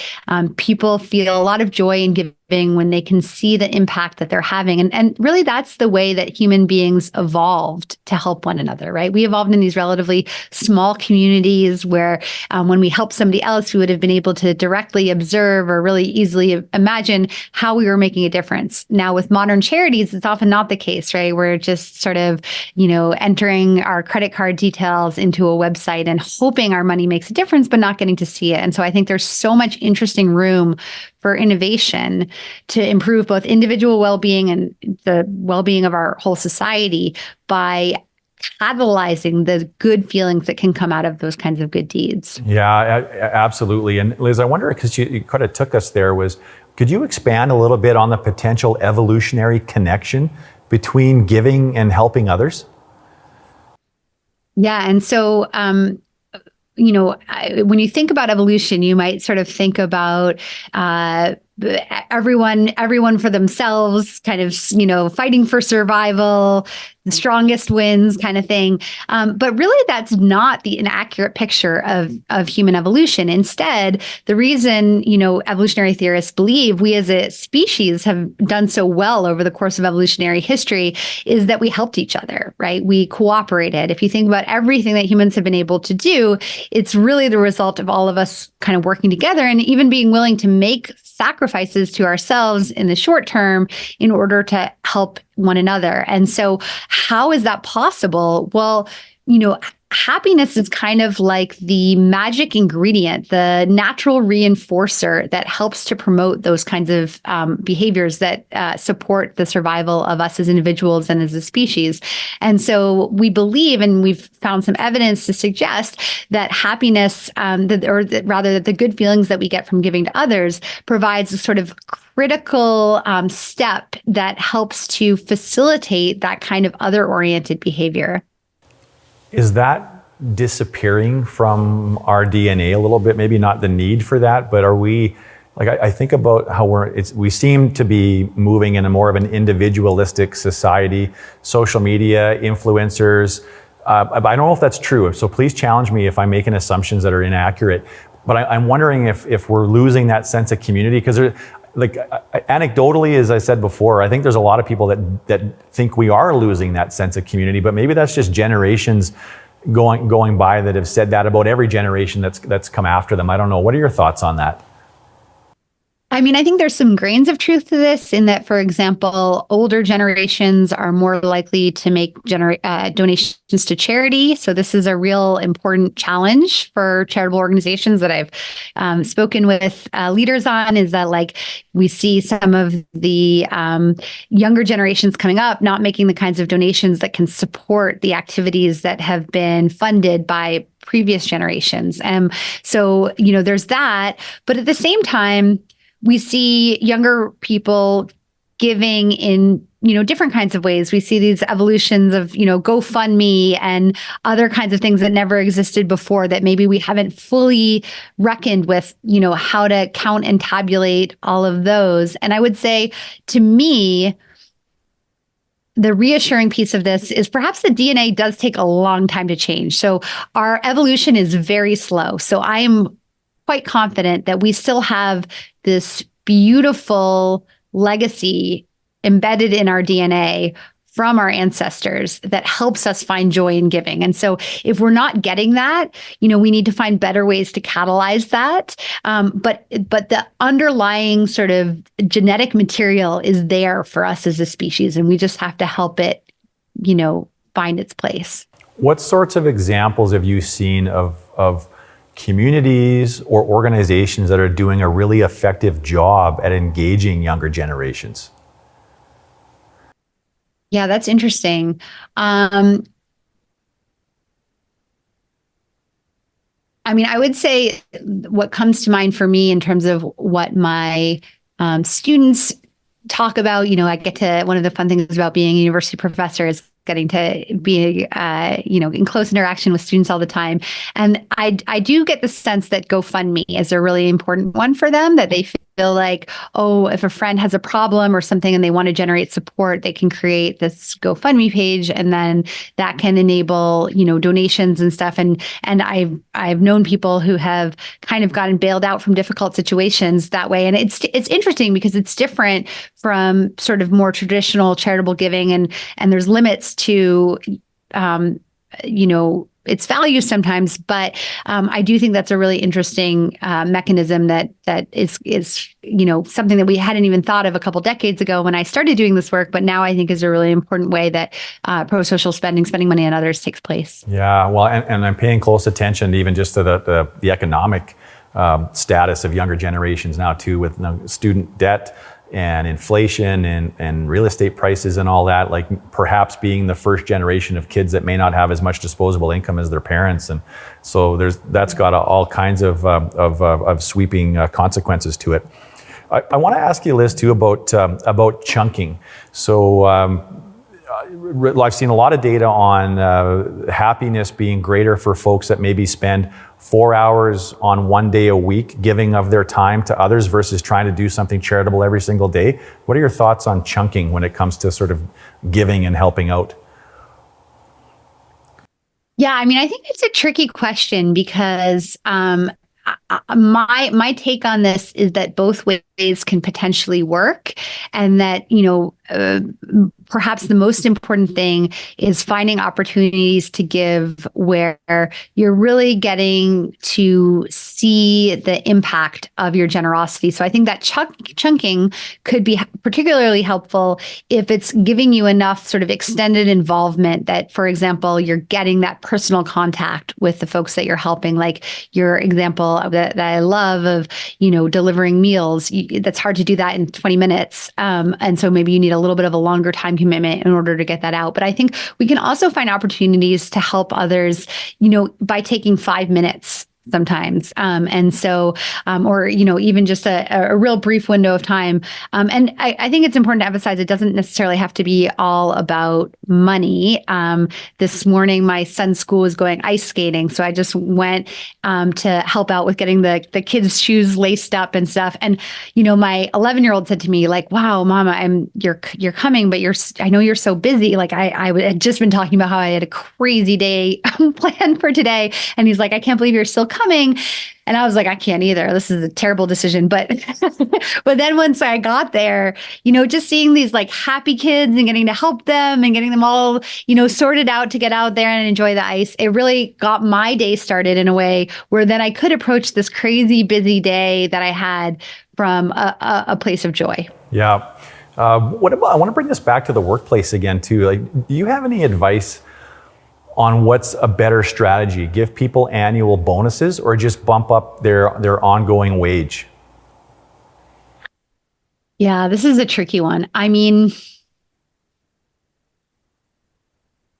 people feel a lot of joy in giving when they can see the impact that they're having. And really, that's the way that human beings evolved to help one another, right? We evolved in these relatively small communities where when we helped somebody else, we would have been able to directly observe or really easily imagine how we were making a difference. Now, with modern charities, it's often not the case, right? We're just sort of, entering our credit card details into a website and hoping our money makes a difference, but not getting to see it. And so I think there's so much interesting room for innovation to improve both individual well-being and the well-being of our whole society by catalyzing the good feelings that can come out of those kinds of good deeds. Yeah, absolutely. And Liz, I wonder, because you kind of took us there, could you expand a little bit on the potential evolutionary connection between giving and helping others? Yeah. And so, when you think about evolution, you might sort of think about everyone for themselves, kind of, fighting for survival, the strongest wins kind of thing. But really, that's not an accurate picture of human evolution. Instead, the reason, evolutionary theorists believe we as a species have done so well over the course of evolutionary history is that we helped each other, right? We cooperated. If you think about everything that humans have been able to do, it's really the result of all of us kind of working together and even being willing to make sacrifices to ourselves in the short term in order to help one another. And so how is that possible? Well, happiness is kind of like the magic ingredient, the natural reinforcer that helps to promote those kinds of behaviors that support the survival of us as individuals and as a species. And so we believe, and we've found some evidence to suggest that happiness, that the good feelings that we get from giving to others provides a sort of critical step that helps to facilitate that kind of other-oriented behavior. Is that disappearing from our DNA a little bit? Maybe not the need for that, but are we, I think about how we seem to be moving in a more of an individualistic society, social media, influencers. I don't know if that's true, so please challenge me if I'm making assumptions that are inaccurate. But I'm wondering if we're losing that sense of community, because anecdotally, as I said before, I think there's a lot of people that think we are losing that sense of community, but maybe that's just generations going by that have said that about every generation that's come after them. I don't know. What are your thoughts on that? I mean, I think there's some grains of truth to this in that, for example, older generations are more likely to make donations to charity. So this is a real important challenge for charitable organizations that I've spoken with leaders on, is that we see some of the younger generations coming up not making the kinds of donations that can support the activities that have been funded by previous generations. So, there's that. But at the same time, we see younger people giving in, different kinds of ways. We see these evolutions of, GoFundMe and other kinds of things that never existed before that maybe we haven't fully reckoned with, how to count and tabulate all of those. And I would say, to me, the reassuring piece of this is perhaps the DNA does take a long time to change. So our evolution is very slow. So I am quite confident that we still have this beautiful legacy embedded in our DNA from our ancestors that helps us find joy in giving. And so if we're not getting that, we need to find better ways to catalyze that. But the underlying sort of genetic material is there for us as a species, and we just have to help it, find its place. What sorts of examples have you seen of communities or organizations that are doing a really effective job at engaging younger generations? Yeah, that's interesting. I would say what comes to mind for me in terms of what my students talk about, I get to, one of the fun things about being a university professor is getting to be, in close interaction with students all the time. And I do get the sense that GoFundMe is a really important one for them, that they feel like, oh, if a friend has a problem or something and they want to generate support, they can create this GoFundMe page, and then that can enable, donations and stuff. And I've known people who have kind of gotten bailed out from difficult situations that way. And it's interesting because it's different from sort of more traditional charitable giving, and there's limits to its value sometimes, but I do think that's a really interesting mechanism that is something that we hadn't even thought of a couple decades ago when I started doing this work, but now I think is a really important way that pro-social spending money on others takes place. Yeah, well, and I'm paying close attention even just to the economic status of younger generations now too, with student debt and inflation and real estate prices and all that, like perhaps being the first generation of kids that may not have as much disposable income as their parents. And so that's got all kinds of sweeping consequences to it. I want to ask you, Liz, too, about chunking. So I've seen a lot of data on happiness being greater for folks that maybe spend 4 hours on one day a week giving of their time to others versus trying to do something charitable every single day. What are your thoughts on chunking when it comes to sort of giving and helping out? Yeah, I mean, I think it's a tricky question because my take on this is that both ways can potentially work, and that perhaps the most important thing is finding opportunities to give where you're really getting to see the impact of your generosity. So I think that chunking could be particularly helpful if it's giving you enough sort of extended involvement that, for example, you're getting that personal contact with the folks that you're helping, like your example that I love of, delivering meals. That's hard to do that in 20 minutes. And so maybe you need a little bit of a longer time commitment in order to get that out. But I think we can also find opportunities to help others, by taking 5 minutes sometimes. And so, or, even just a real brief window of time. And I think it's important to emphasize it doesn't necessarily have to be all about money. This morning, my son's school was going ice skating. So I just went to help out with getting the kids' shoes laced up and stuff. And, my 11-year-old said to me, like, wow, Mama, you're coming, but I know you're so busy. Like I had just been talking about how I had a crazy day planned for today. And he's like, I can't believe you're still coming. And I was like, I can't either. This is a terrible decision. But but then once I got there, just seeing these like happy kids and getting to help them and getting them all, sorted out to get out there and enjoy the ice, it really got my day started in a way where then I could approach this crazy busy day that I had from a place of joy. Yeah. I want to bring this back to the workplace again too. Like, do you have any advice on what's a better strategy? Give people annual bonuses or just bump up their ongoing wage? Yeah, this is a tricky one. I mean,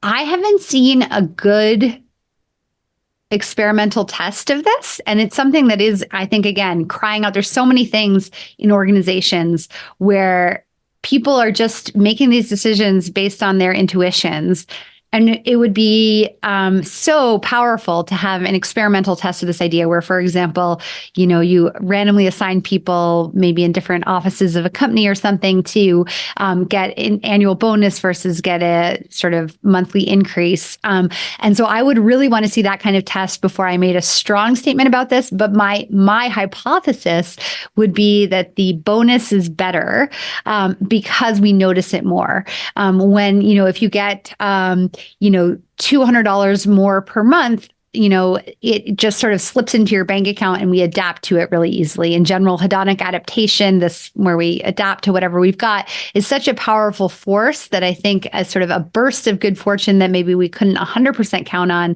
I haven't seen a good experimental test of this. And it's something that is, I think, again, crying out. There's so many things in organizations where people are just making these decisions based on their intuitions. And it would be so powerful to have an experimental test of this idea where, for example, you randomly assign people maybe in different offices of a company or something to get an annual bonus versus get a sort of monthly increase. And so I would really want to see that kind of test before I made a strong statement about this. But my hypothesis would be that the bonus is better because we notice it more. When, if you get $200 more per month, it just sort of slips into your bank account and we adapt to it really easily. In general, hedonic adaptation, this where we adapt to whatever we've got, is such a powerful force that I think as sort of a burst of good fortune that maybe we couldn't 100% count on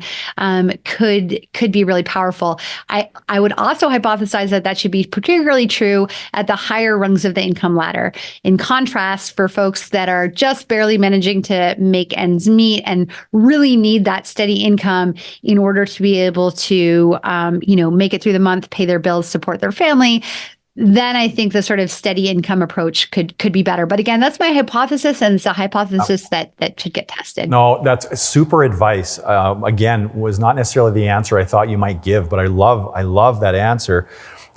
could be really powerful. I would also hypothesize that should be particularly true at the higher rungs of the income ladder. In contrast, for folks that are just barely managing to make ends meet and really need that steady income in order to be able to, make it through the month, pay their bills, support their family, then I think the sort of steady income approach could be better. But again, that's my hypothesis, and it's a hypothesis that should get tested. No, that's super advice. Again, was not necessarily the answer I thought you might give, but I love that answer.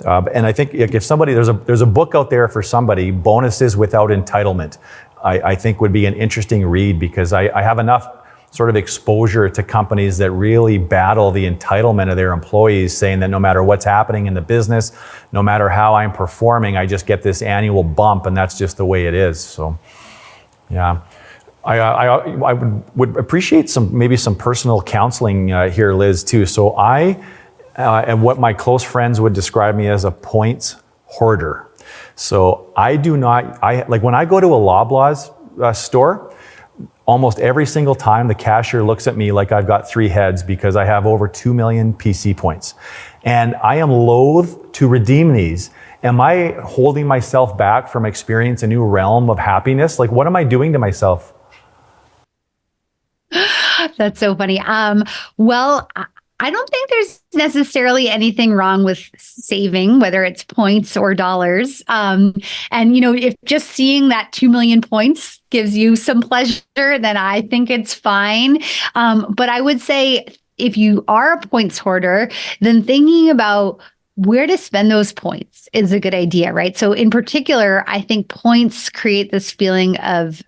And I think if somebody, there's a book out there for somebody, Bonuses Without Entitlement, I think would be an interesting read, because I have enough sort of exposure to companies that really battle the entitlement of their employees, saying that no matter what's happening in the business, no matter how I'm performing, I just get this annual bump, and that's just the way it is. So, yeah. I would appreciate maybe some personal counseling here, Liz, too. So I am what my close friends would describe me as a points hoarder. So I do not, like when I go to a Loblaws store, almost every single time the cashier looks at me like I've got 3 heads, because I have over 2 million PC points. And I am loath to redeem these. Am I holding myself back from experiencing a new realm of happiness? Like, what am I doing to myself? That's so funny. Well, I don't think there's necessarily anything wrong with saving, whether it's points or dollars. And, if just seeing that 2 million points gives you some pleasure, then I think it's fine. But I would say if you are a points hoarder, then thinking about where to spend those points is a good idea, right? So in particular, I think points create this feeling of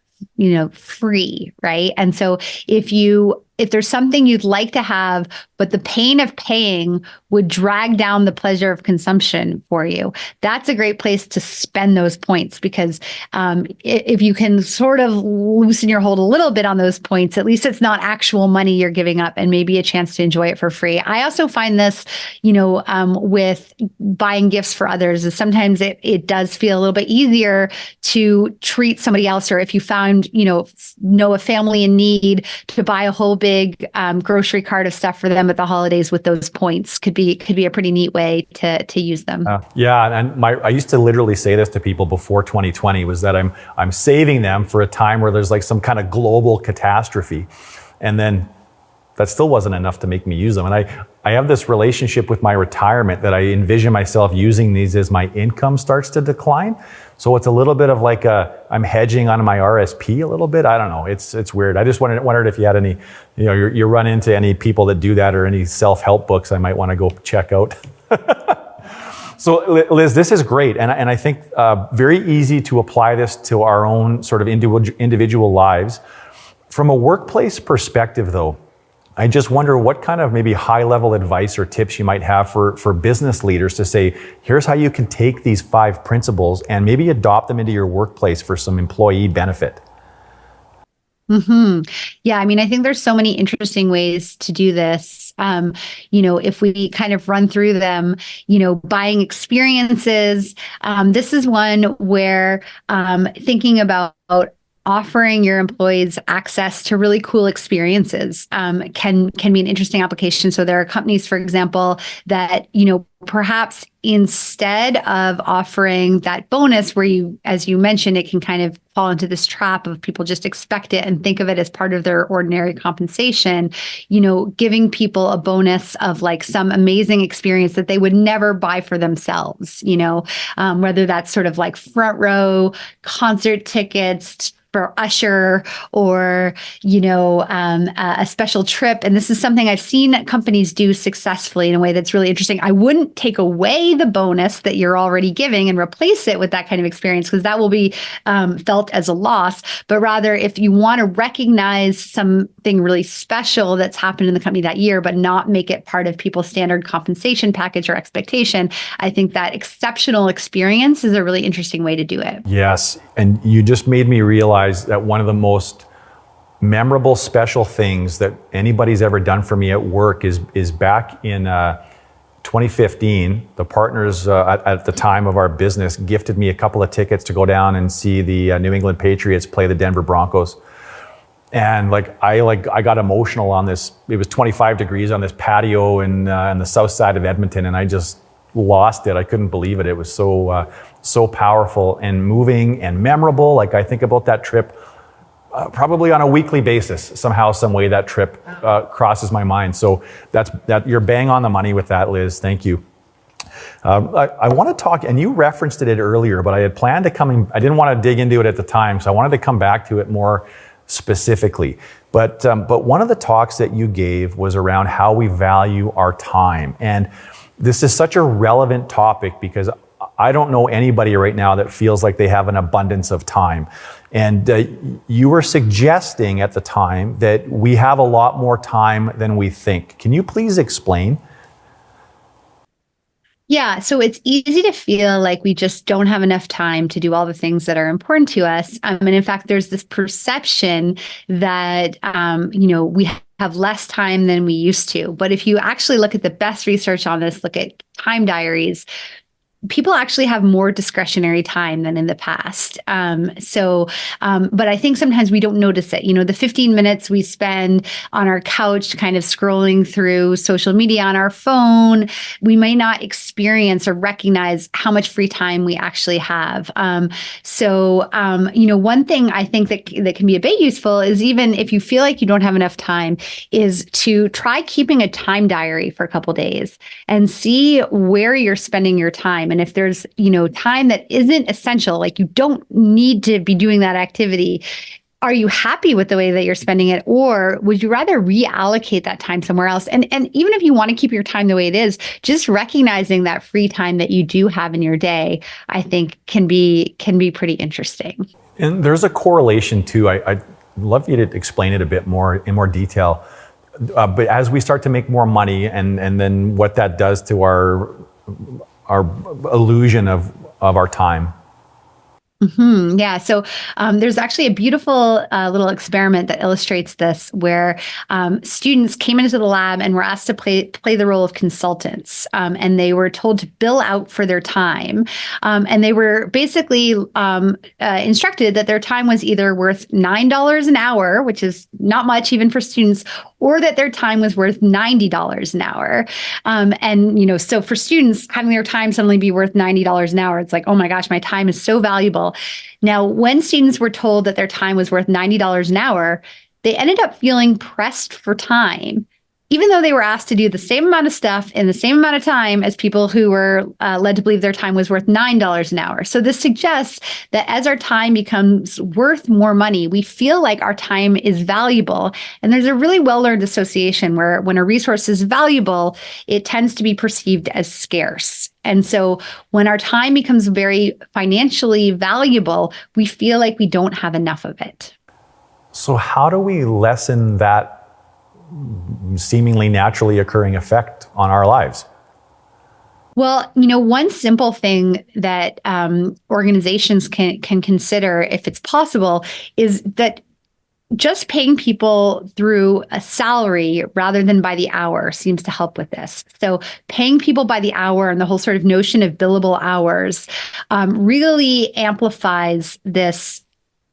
free, right? And so if there's something you'd like to have, but the pain of paying would drag down the pleasure of consumption for you, that's a great place to spend those points, because if you can sort of loosen your hold a little bit on those points, at least it's not actual money you're giving up, and maybe a chance to enjoy it for free. I also find this, with buying gifts for others, is sometimes it does feel a little bit easier to treat somebody else, or if you found, know a family in need, to buy a whole big grocery cart of stuff for them at the holidays with those points could be a pretty neat way to use them. Yeah, and I used to literally say this to people before 2020, was that I'm saving them for a time where there's like some kind of global catastrophe, and then that still wasn't enough to make me use them. And I have this relationship with my retirement that I envision myself using these as my income starts to decline. So it's a little bit of like I'm hedging on my RSP a little bit. I don't know. It's weird. I just wondered if you had any, you run into any people that do that, or any self-help books I might want to go check out. So Liz, this is great. And I think very easy to apply this to our own sort of individual lives. From a workplace perspective though, I just wonder what kind of maybe high-level advice or tips you might have for business leaders to say, here's how you can take these 5 principles and maybe adopt them into your workplace for some employee benefit. Yeah, I think there's so many interesting ways to do this. If we kind of run through them, buying experiences, this is one where thinking about offering your employees access to really cool experiences can be an interesting application. So there are companies, for example, that, perhaps instead of offering that bonus where as you mentioned, it can kind of fall into this trap of people just expect it and think of it as part of their ordinary compensation, giving people a bonus of like some amazing experience that they would never buy for themselves, whether that's sort of like front row concert tickets for Usher, or, a special trip. And this is something I've seen companies do successfully in a way that's really interesting. I wouldn't take away the bonus that you're already giving and replace it with that kind of experience, because that will be felt as a loss. But rather, if you want to recognize something really special that's happened in the company that year, but not make it part of people's standard compensation package or expectation, I think that exceptional experience is a really interesting way to do it. Yes. And you just made me realize that one of the most memorable special things that anybody's ever done for me at work is back in 2015, the partners at the time of our business gifted me a couple of tickets to go down and see the New England Patriots play the Denver Broncos. And I got emotional on this. It was 25 degrees on this patio in the south side of Edmonton, and I just lost it. I couldn't believe it. It was so powerful and moving and memorable. Like I think about that trip probably on a weekly basis. Somehow, some way that trip crosses my mind. So that you're bang on the money with that, Liz. Thank you. I want to talk, and you referenced it earlier, but I had planned to I didn't want to dig into it at the time, so I wanted to come back to it more specifically. But one of the talks that you gave was around how we value our time. And This is such a relevant topic because I don't know anybody right now that feels like they have an abundance of time. And you were suggesting at the time that we have a lot more time than we think. Can you please explain? Yeah, so it's easy to feel like we just don't have enough time to do all the things that are important to us. And in fact, there's this perception that, we have less time than we used to. But if you actually look at the best research on this, look at time diaries, people actually have more discretionary time than in the past. But I think sometimes we don't notice it. The 15 minutes we spend on our couch kind of scrolling through social media on our phone, we may not experience or recognize how much free time we actually have. One thing I think that can be a bit useful is, even if you feel like you don't have enough time, is to try keeping a time diary for a couple days and see where you're spending your time. And if there's, time that isn't essential, like you don't need to be doing that activity, are you happy with the way that you're spending it? Or would you rather reallocate that time somewhere else? And even if you want to keep your time the way it is, just recognizing that free time that you do have in your day, I think can be pretty interesting. And there's a correlation too. I'd love you to explain it a bit more in more detail. But as we start to make more money, and then what that does to our illusion of our time. Mm-hmm. Yeah. So there's actually a beautiful little experiment that illustrates this, where students came into the lab and were asked to play the role of consultants, and they were told to bill out for their time, and they were basically instructed that their time was either worth $9 an hour, which is not much even for students, or that their time was worth $90 an hour. So for students, having their time suddenly be worth $90 an hour, it's like, oh my gosh, my time is so valuable. Now, when students were told that their time was worth $90 an hour, they ended up feeling pressed for time, even though they were asked to do the same amount of stuff in the same amount of time as people who were led to believe their time was worth $9 an hour. So this suggests that as our time becomes worth more money, we feel like our time is valuable. And there's a really well-learned association where when a resource is valuable, it tends to be perceived as scarce. And so when our time becomes very financially valuable, we feel like we don't have enough of it. So how do we lessen that seemingly naturally occurring effect on our lives? Well, one simple thing that organizations can consider, if it's possible, is that just paying people through a salary rather than by the hour seems to help with this. So paying people by the hour and the whole sort of notion of billable hours really amplifies this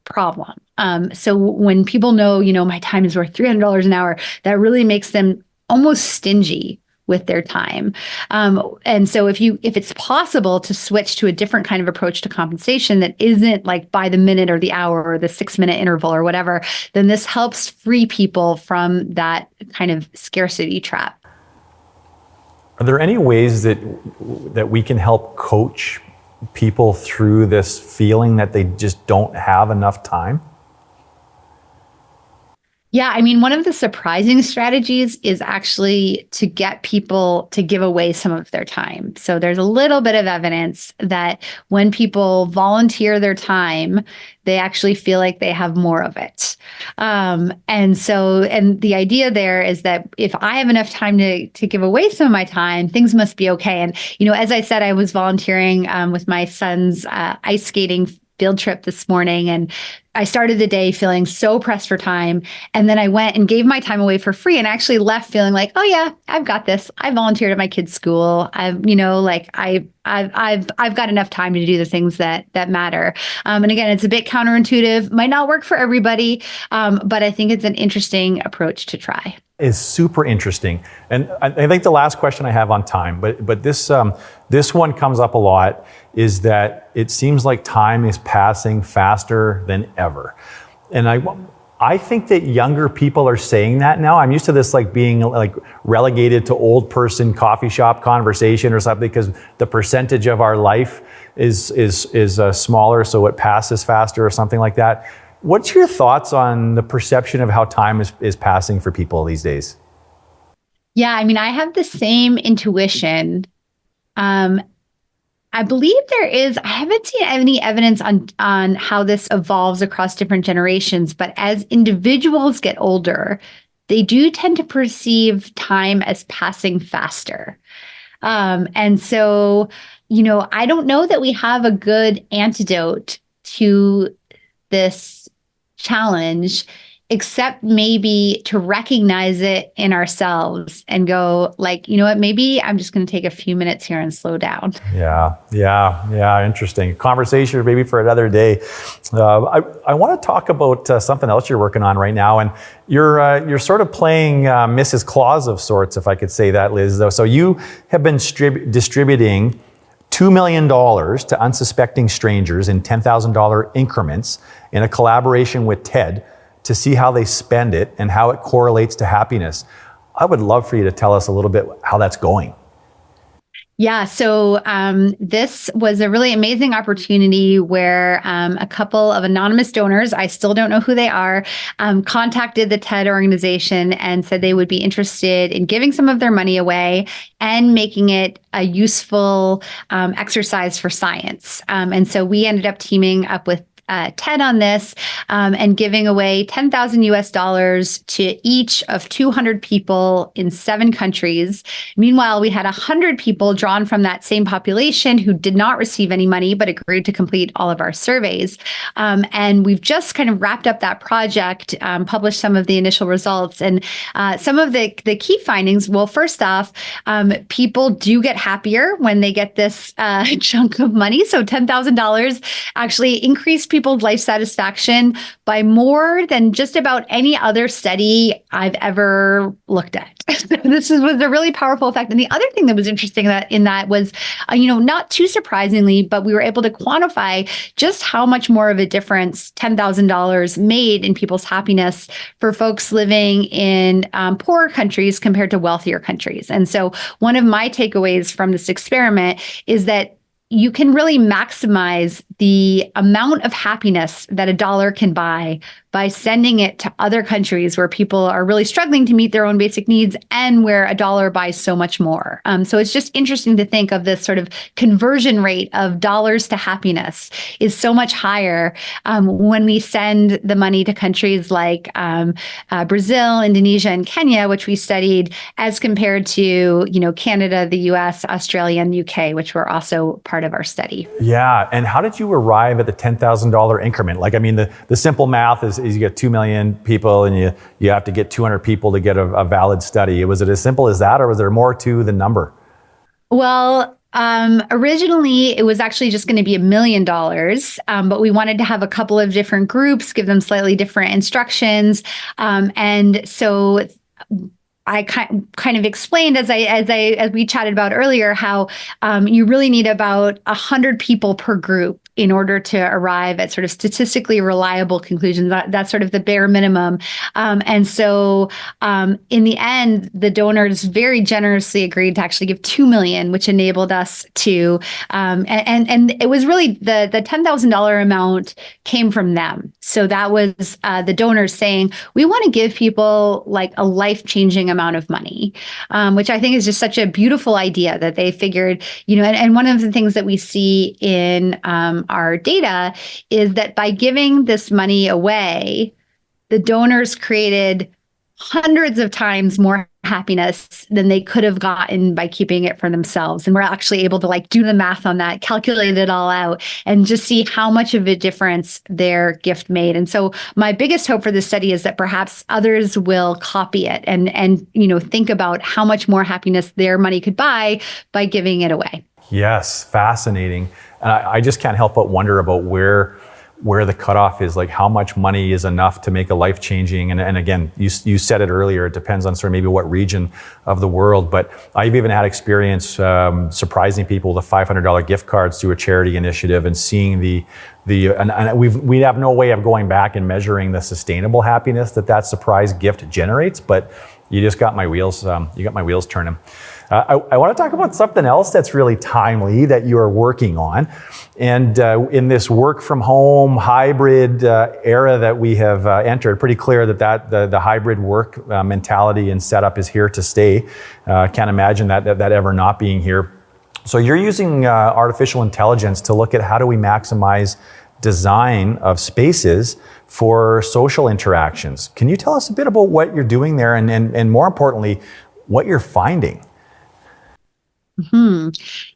problem. So when people know, my time is worth $300 an hour, that really makes them almost stingy with their time. And so if it's possible to switch to a different kind of approach to compensation that isn't like by the minute or the hour or the 6-minute interval or whatever, then this helps free people from that kind of scarcity trap. Are there any ways that we can help coach people through this feeling that they just don't have enough time? Yeah, one of the surprising strategies is actually to get people to give away some of their time. So there's a little bit of evidence that when people volunteer their time, they actually feel like they have more of it. And the idea there is that if I have enough time to give away some of my time, things must be okay. And, as I said, I was volunteering with my son's ice skating field trip this morning, and I started the day feeling so pressed for time. And then I went and gave my time away for free and actually left feeling like, oh yeah, I've got this. I volunteered at my kid's school. I've got enough time to do the things that matter. And again, it's a bit counterintuitive, might not work for everybody, but I think it's an interesting approach to try. Is super interesting. And I think the last question I have on time, but this one comes up a lot, is that it seems like time is passing faster than ever. And I think that younger people are saying that now. I'm used to this being relegated to old person coffee shop conversation or something, because the percentage of our life is smaller, so it passes faster or something like that. What's your thoughts on the perception of how time is passing for people these days? Yeah, I have the same intuition Um, I believe there is. I haven't seen any evidence on how this evolves across different generations, but as individuals get older, they do tend to perceive time as passing faster. And so, I don't know that we have a good antidote to this challenge, except maybe to recognize it in ourselves and go like, you know what, maybe I'm just going to take a few minutes here and slow down. Yeah. Interesting conversation, maybe for another day. I want to talk about something else you're working on right now, and you're sort of playing Mrs. Claus of sorts, if I could say that, Liz. So you have been distributing $2 million to unsuspecting strangers in $10,000 increments in a collaboration with TED to see how they spend it and how it correlates to happiness. I would love for you to tell us a little bit how that's going. Yeah, so this was a really amazing opportunity where a couple of anonymous donors, I still don't know who they are, contacted the TED organization and said they would be interested in giving some of their money away and making it a useful exercise for science. And so we ended up teaming up with TED on this and giving away 10,000 US dollars to each of 200 people in 7 countries. Meanwhile, we had 100 people drawn from that same population who did not receive any money but agreed to complete all of our surveys. And we've just kind of wrapped up that project, published some of the initial results, and some of the key findings. Well, first off, people do get happier when they get this chunk of money. So $10,000 actually increased people's life satisfaction by more than just about any other study I've ever looked at. So this was a really powerful effect. And the other thing that was interesting in that was, not too surprisingly, but we were able to quantify just how much more of a difference $10,000 made in people's happiness for folks living in poorer countries compared to wealthier countries. And so one of my takeaways from this experiment is that you can really maximize the amount of happiness that a dollar can buy by sending it to other countries where people are really struggling to meet their own basic needs and where a dollar buys so much more. So it's just interesting to think of this sort of conversion rate of dollars to happiness is so much higher when we send the money to countries like Brazil, Indonesia, and Kenya, which we studied, as compared to, Canada, the US, Australia, and the UK, which were also part of our study. Yeah. And how did you arrive at the $10,000 increment? Like, I mean, the simple math is you get 2 million people and you have to get 200 people to get a valid study. Was it as simple as that, or was there more to the number? Well, originally it was actually just going to be $1 million, but we wanted to have a couple of different groups, give them slightly different instructions. And so I kind of explained as we chatted about earlier, how you really need about 100 people per group in order to arrive at sort of statistically reliable conclusions. That's sort of the bare minimum. And so in the end, the donors very generously agreed to actually give 2 million, which enabled us to, and it was really the $10,000 amount came from them. So that was the donors saying, we want to give people like a life-changing amount of money, which I think is just such a beautiful idea that they figured, and one of the things that we see in our data is that by giving this money away, the donors created hundreds of times more happiness than they could have gotten by keeping it for themselves. And we're actually able to do the math on that, calculate it all out, and just see how much of a difference their gift made. And so my biggest hope for this study is that perhaps others will copy it and think about how much more happiness their money could buy by giving it away. Yes, fascinating. And I just can't help but wonder about where the cutoff is, like how much money is enough to make a life-changing, and again, you said it earlier, it depends on sort of maybe what region of the world, but I've even had experience surprising people with $500 gift cards through a charity initiative and seeing and we have no way of going back and measuring the sustainable happiness that surprise gift generates, but you just got my wheels, turning. I want to talk about something else that's really timely that you are working on. And in this work from home hybrid era that we have entered, pretty clear that the hybrid work mentality and setup is here to stay. Can't imagine that ever not being here. So you're using artificial intelligence to look at how do we maximize design of spaces for social interactions. Can you tell us a bit about what you're doing there and more importantly, what you're finding?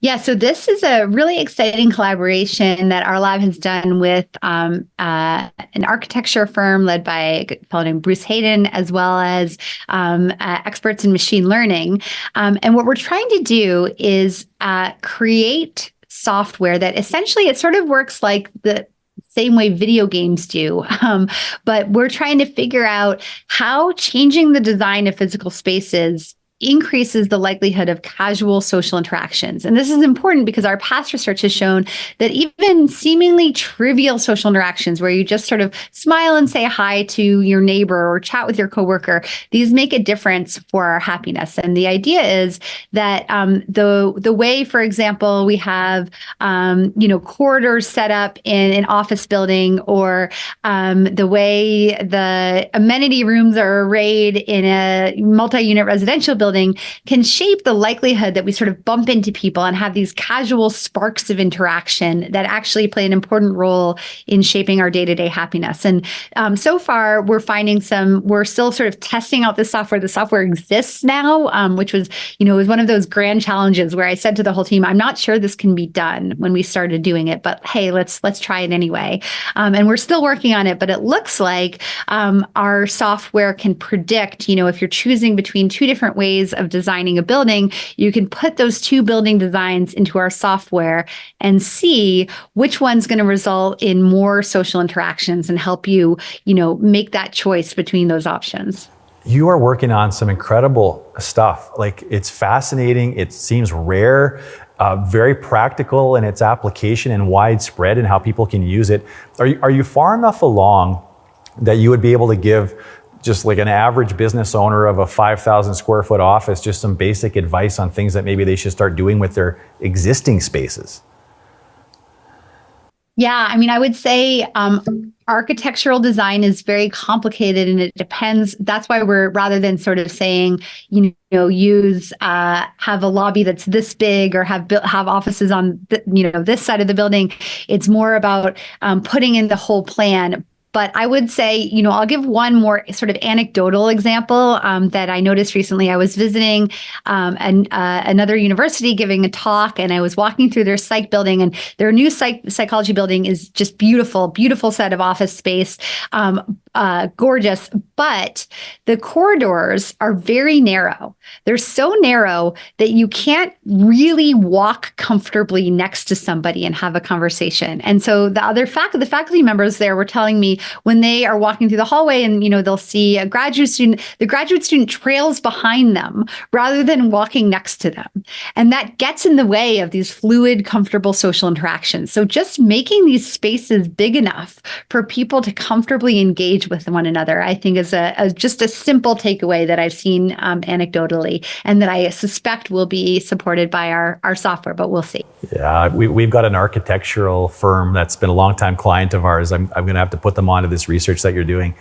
Yeah, so this is a really exciting collaboration that our lab has done with an architecture firm led by a fellow named Bruce Hayden, as well as experts in machine learning. And what we're trying to do is create software that essentially it sort of works like the same way video games do. But we're trying to figure out how changing the design of physical spaces increases the likelihood of casual social interactions. And this is important because our past research has shown that even seemingly trivial social interactions where you just sort of smile and say hi to your neighbor or chat with your coworker, these make a difference for our happiness. And the idea is that the way, for example, we have corridors set up in an office building, or the way the amenity rooms are arrayed in a multi-unit residential building can shape the likelihood that we sort of bump into people and have these casual sparks of interaction that actually play an important role in shaping our day-to-day happiness. And so far, we're still sort of testing out this software. The software exists now, which was one of those grand challenges where I said to the whole team, I'm not sure this can be done when we started doing it, but hey, let's try it anyway. And we're still working on it, but it looks like our software can predict, if you're choosing between two different ways of designing a building, you can put those two building designs into our software and see which one's going to result in more social interactions and help you, make that choice between those options. You are working on some incredible stuff. Like, it's fascinating. It seems rare, very practical in its application and widespread in how people can use it. Are you far enough along that you would be able to give just like an average business owner of a 5,000 square foot office just some basic advice on things that maybe they should start doing with their existing spaces? Yeah, I mean, I would say architectural design is very complicated, and it depends. That's why we're, rather than sort of saying, have a lobby that's this big or have offices on this side of the building. It's more about putting in the whole plan. But I would say, I'll give one more sort of anecdotal example that I noticed recently. I was visiting another university giving a talk, and I was walking through their psych building, and their new psychology building is just beautiful, beautiful set of office space, gorgeous. But the corridors are very narrow. They're so narrow that you can't really walk comfortably next to somebody and have a conversation. And so the faculty members there were telling me, when they are walking through the hallway and, they'll see a graduate student, the graduate student trails behind them rather than walking next to them. And that gets in the way of these fluid, comfortable social interactions. So just making these spaces big enough for people to comfortably engage with one another, I think is just a simple takeaway that I've seen anecdotally, and that I suspect will be supported by our software, but we'll see. Yeah, we've got an architectural firm that's been a longtime client of ours. I'm going to have to put them onto this research that you're doing.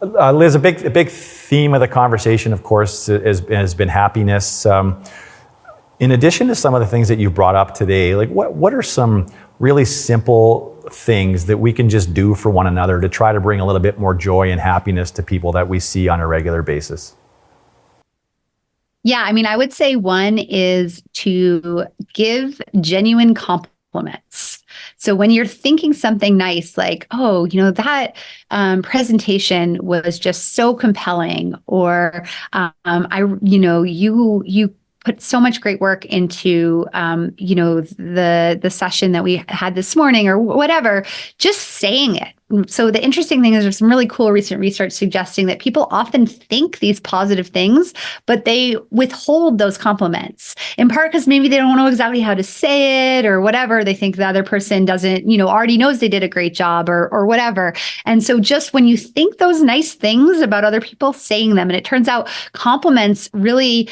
Liz, a big theme of the conversation, of course, has been happiness. In addition to some of the things that you brought up today, like what are some really simple things that we can just do for one another to try to bring a little bit more joy and happiness to people that we see on a regular basis? Yeah, I mean, I would say one is to give genuine compliments. So when you're thinking something nice, like, oh, that presentation was just so compelling, or you put so much great work into, the session that we had this morning, or whatever, just saying it. So the interesting thing is there's some really cool recent research suggesting that people often think these positive things, but they withhold those compliments, in part because maybe they don't know exactly how to say it or whatever. They think the other person doesn't, already knows they did a great job or whatever. And so just when you think those nice things about other people, saying them, and it turns out compliments really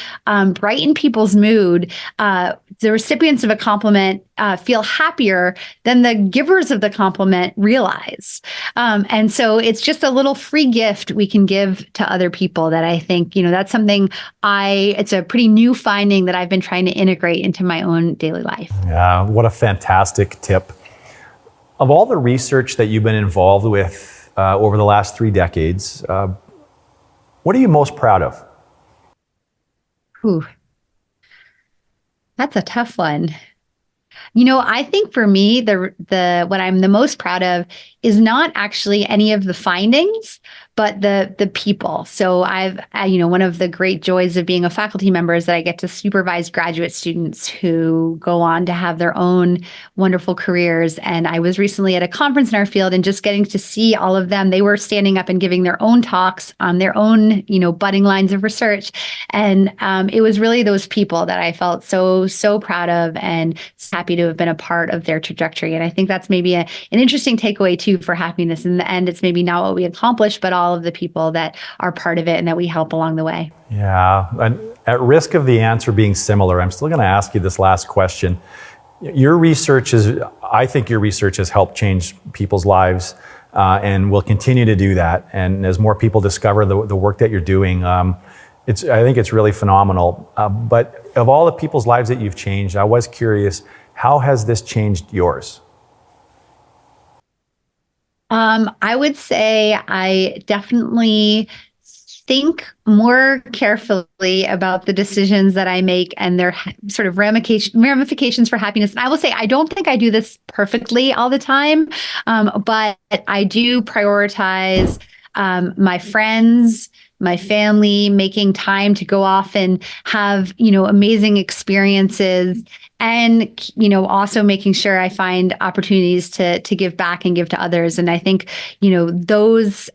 brighten people's mood. The recipients of a compliment feel happier than the givers of the compliment realize. And so it's just a little free gift we can give to other people that I think, that's something it's a pretty new finding that I've been trying to integrate into my own daily life. Yeah, what a fantastic tip. Of all the research that you've been involved with over the last 3 decades, what are you most proud of? Ooh, that's a tough one. I think for me, the what I'm the most proud of is not actually any of the findings, but the people. So one of the great joys of being a faculty member is that I get to supervise graduate students who go on to have their own wonderful careers. And I was recently at a conference in our field and just getting to see all of them. They were standing up and giving their own talks on their own, budding lines of research. And it was really those people that I felt so proud of and happy to have been a part of their trajectory. And I think that's maybe an interesting takeaway too for happiness. In the end, it's maybe not what we accomplish, but all of the people that are part of it and that we help along the way. Yeah, and at risk of the answer being similar, I'm still going to ask you this last question. I think your research has helped change people's lives and will continue to do that. And as more people discover the work that you're doing, I think it's really phenomenal. But of all the people's lives that you've changed, I was curious, how has this changed yours? I would say I definitely think more carefully about the decisions that I make and their sort of ramifications for happiness. And I will say, I don't think I do this perfectly all the time, but I do prioritize my friends, my family, making time to go off and have, amazing experiences. And, also making sure I find opportunities to give back and give to others. And I think, those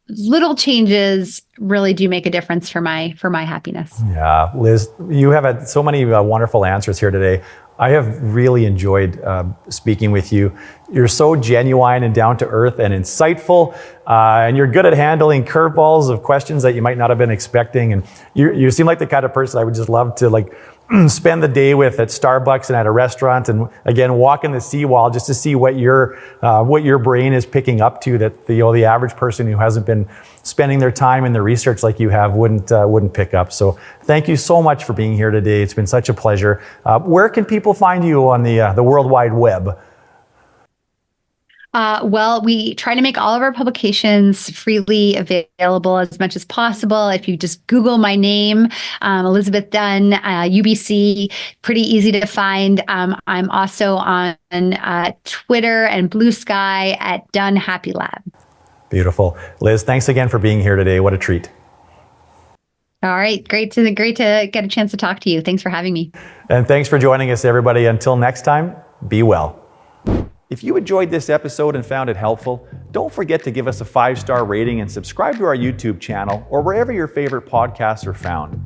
little changes really do make a difference for my happiness. Yeah, Liz, you have had so many wonderful answers here today. I have really enjoyed speaking with you. You're so genuine and down to earth and insightful, and you're good at handling curveballs of questions that you might not have been expecting. And you seem like the kind of person I would just love to spend the day with at Starbucks and at a restaurant, and again walk in the seawall just to see what your brain is picking up to that the average person who hasn't been spending their time in the research like you have wouldn't pick up. So thank you so much for being here today. It's been such a pleasure. Where can people find you on the World Wide Web? Well, we try to make all of our publications freely available as much as possible. If you just Google my name, Elizabeth Dunn, UBC, pretty easy to find. I'm also on Twitter and Blue Sky at Dunn Happy Lab. Beautiful. Liz, thanks again for being here today. What a treat. All right. Great to get a chance to talk to you. Thanks for having me. And thanks for joining us, everybody. Until next time, be well. If you enjoyed this episode and found it helpful, don't forget to give us a 5-star rating and subscribe to our YouTube channel or wherever your favorite podcasts are found.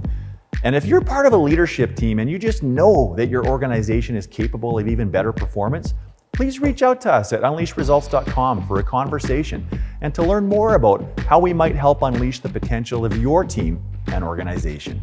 And if you're part of a leadership team and you just know that your organization is capable of even better performance, please reach out to us at unleashresults.com for a conversation and to learn more about how we might help unleash the potential of your team and organization.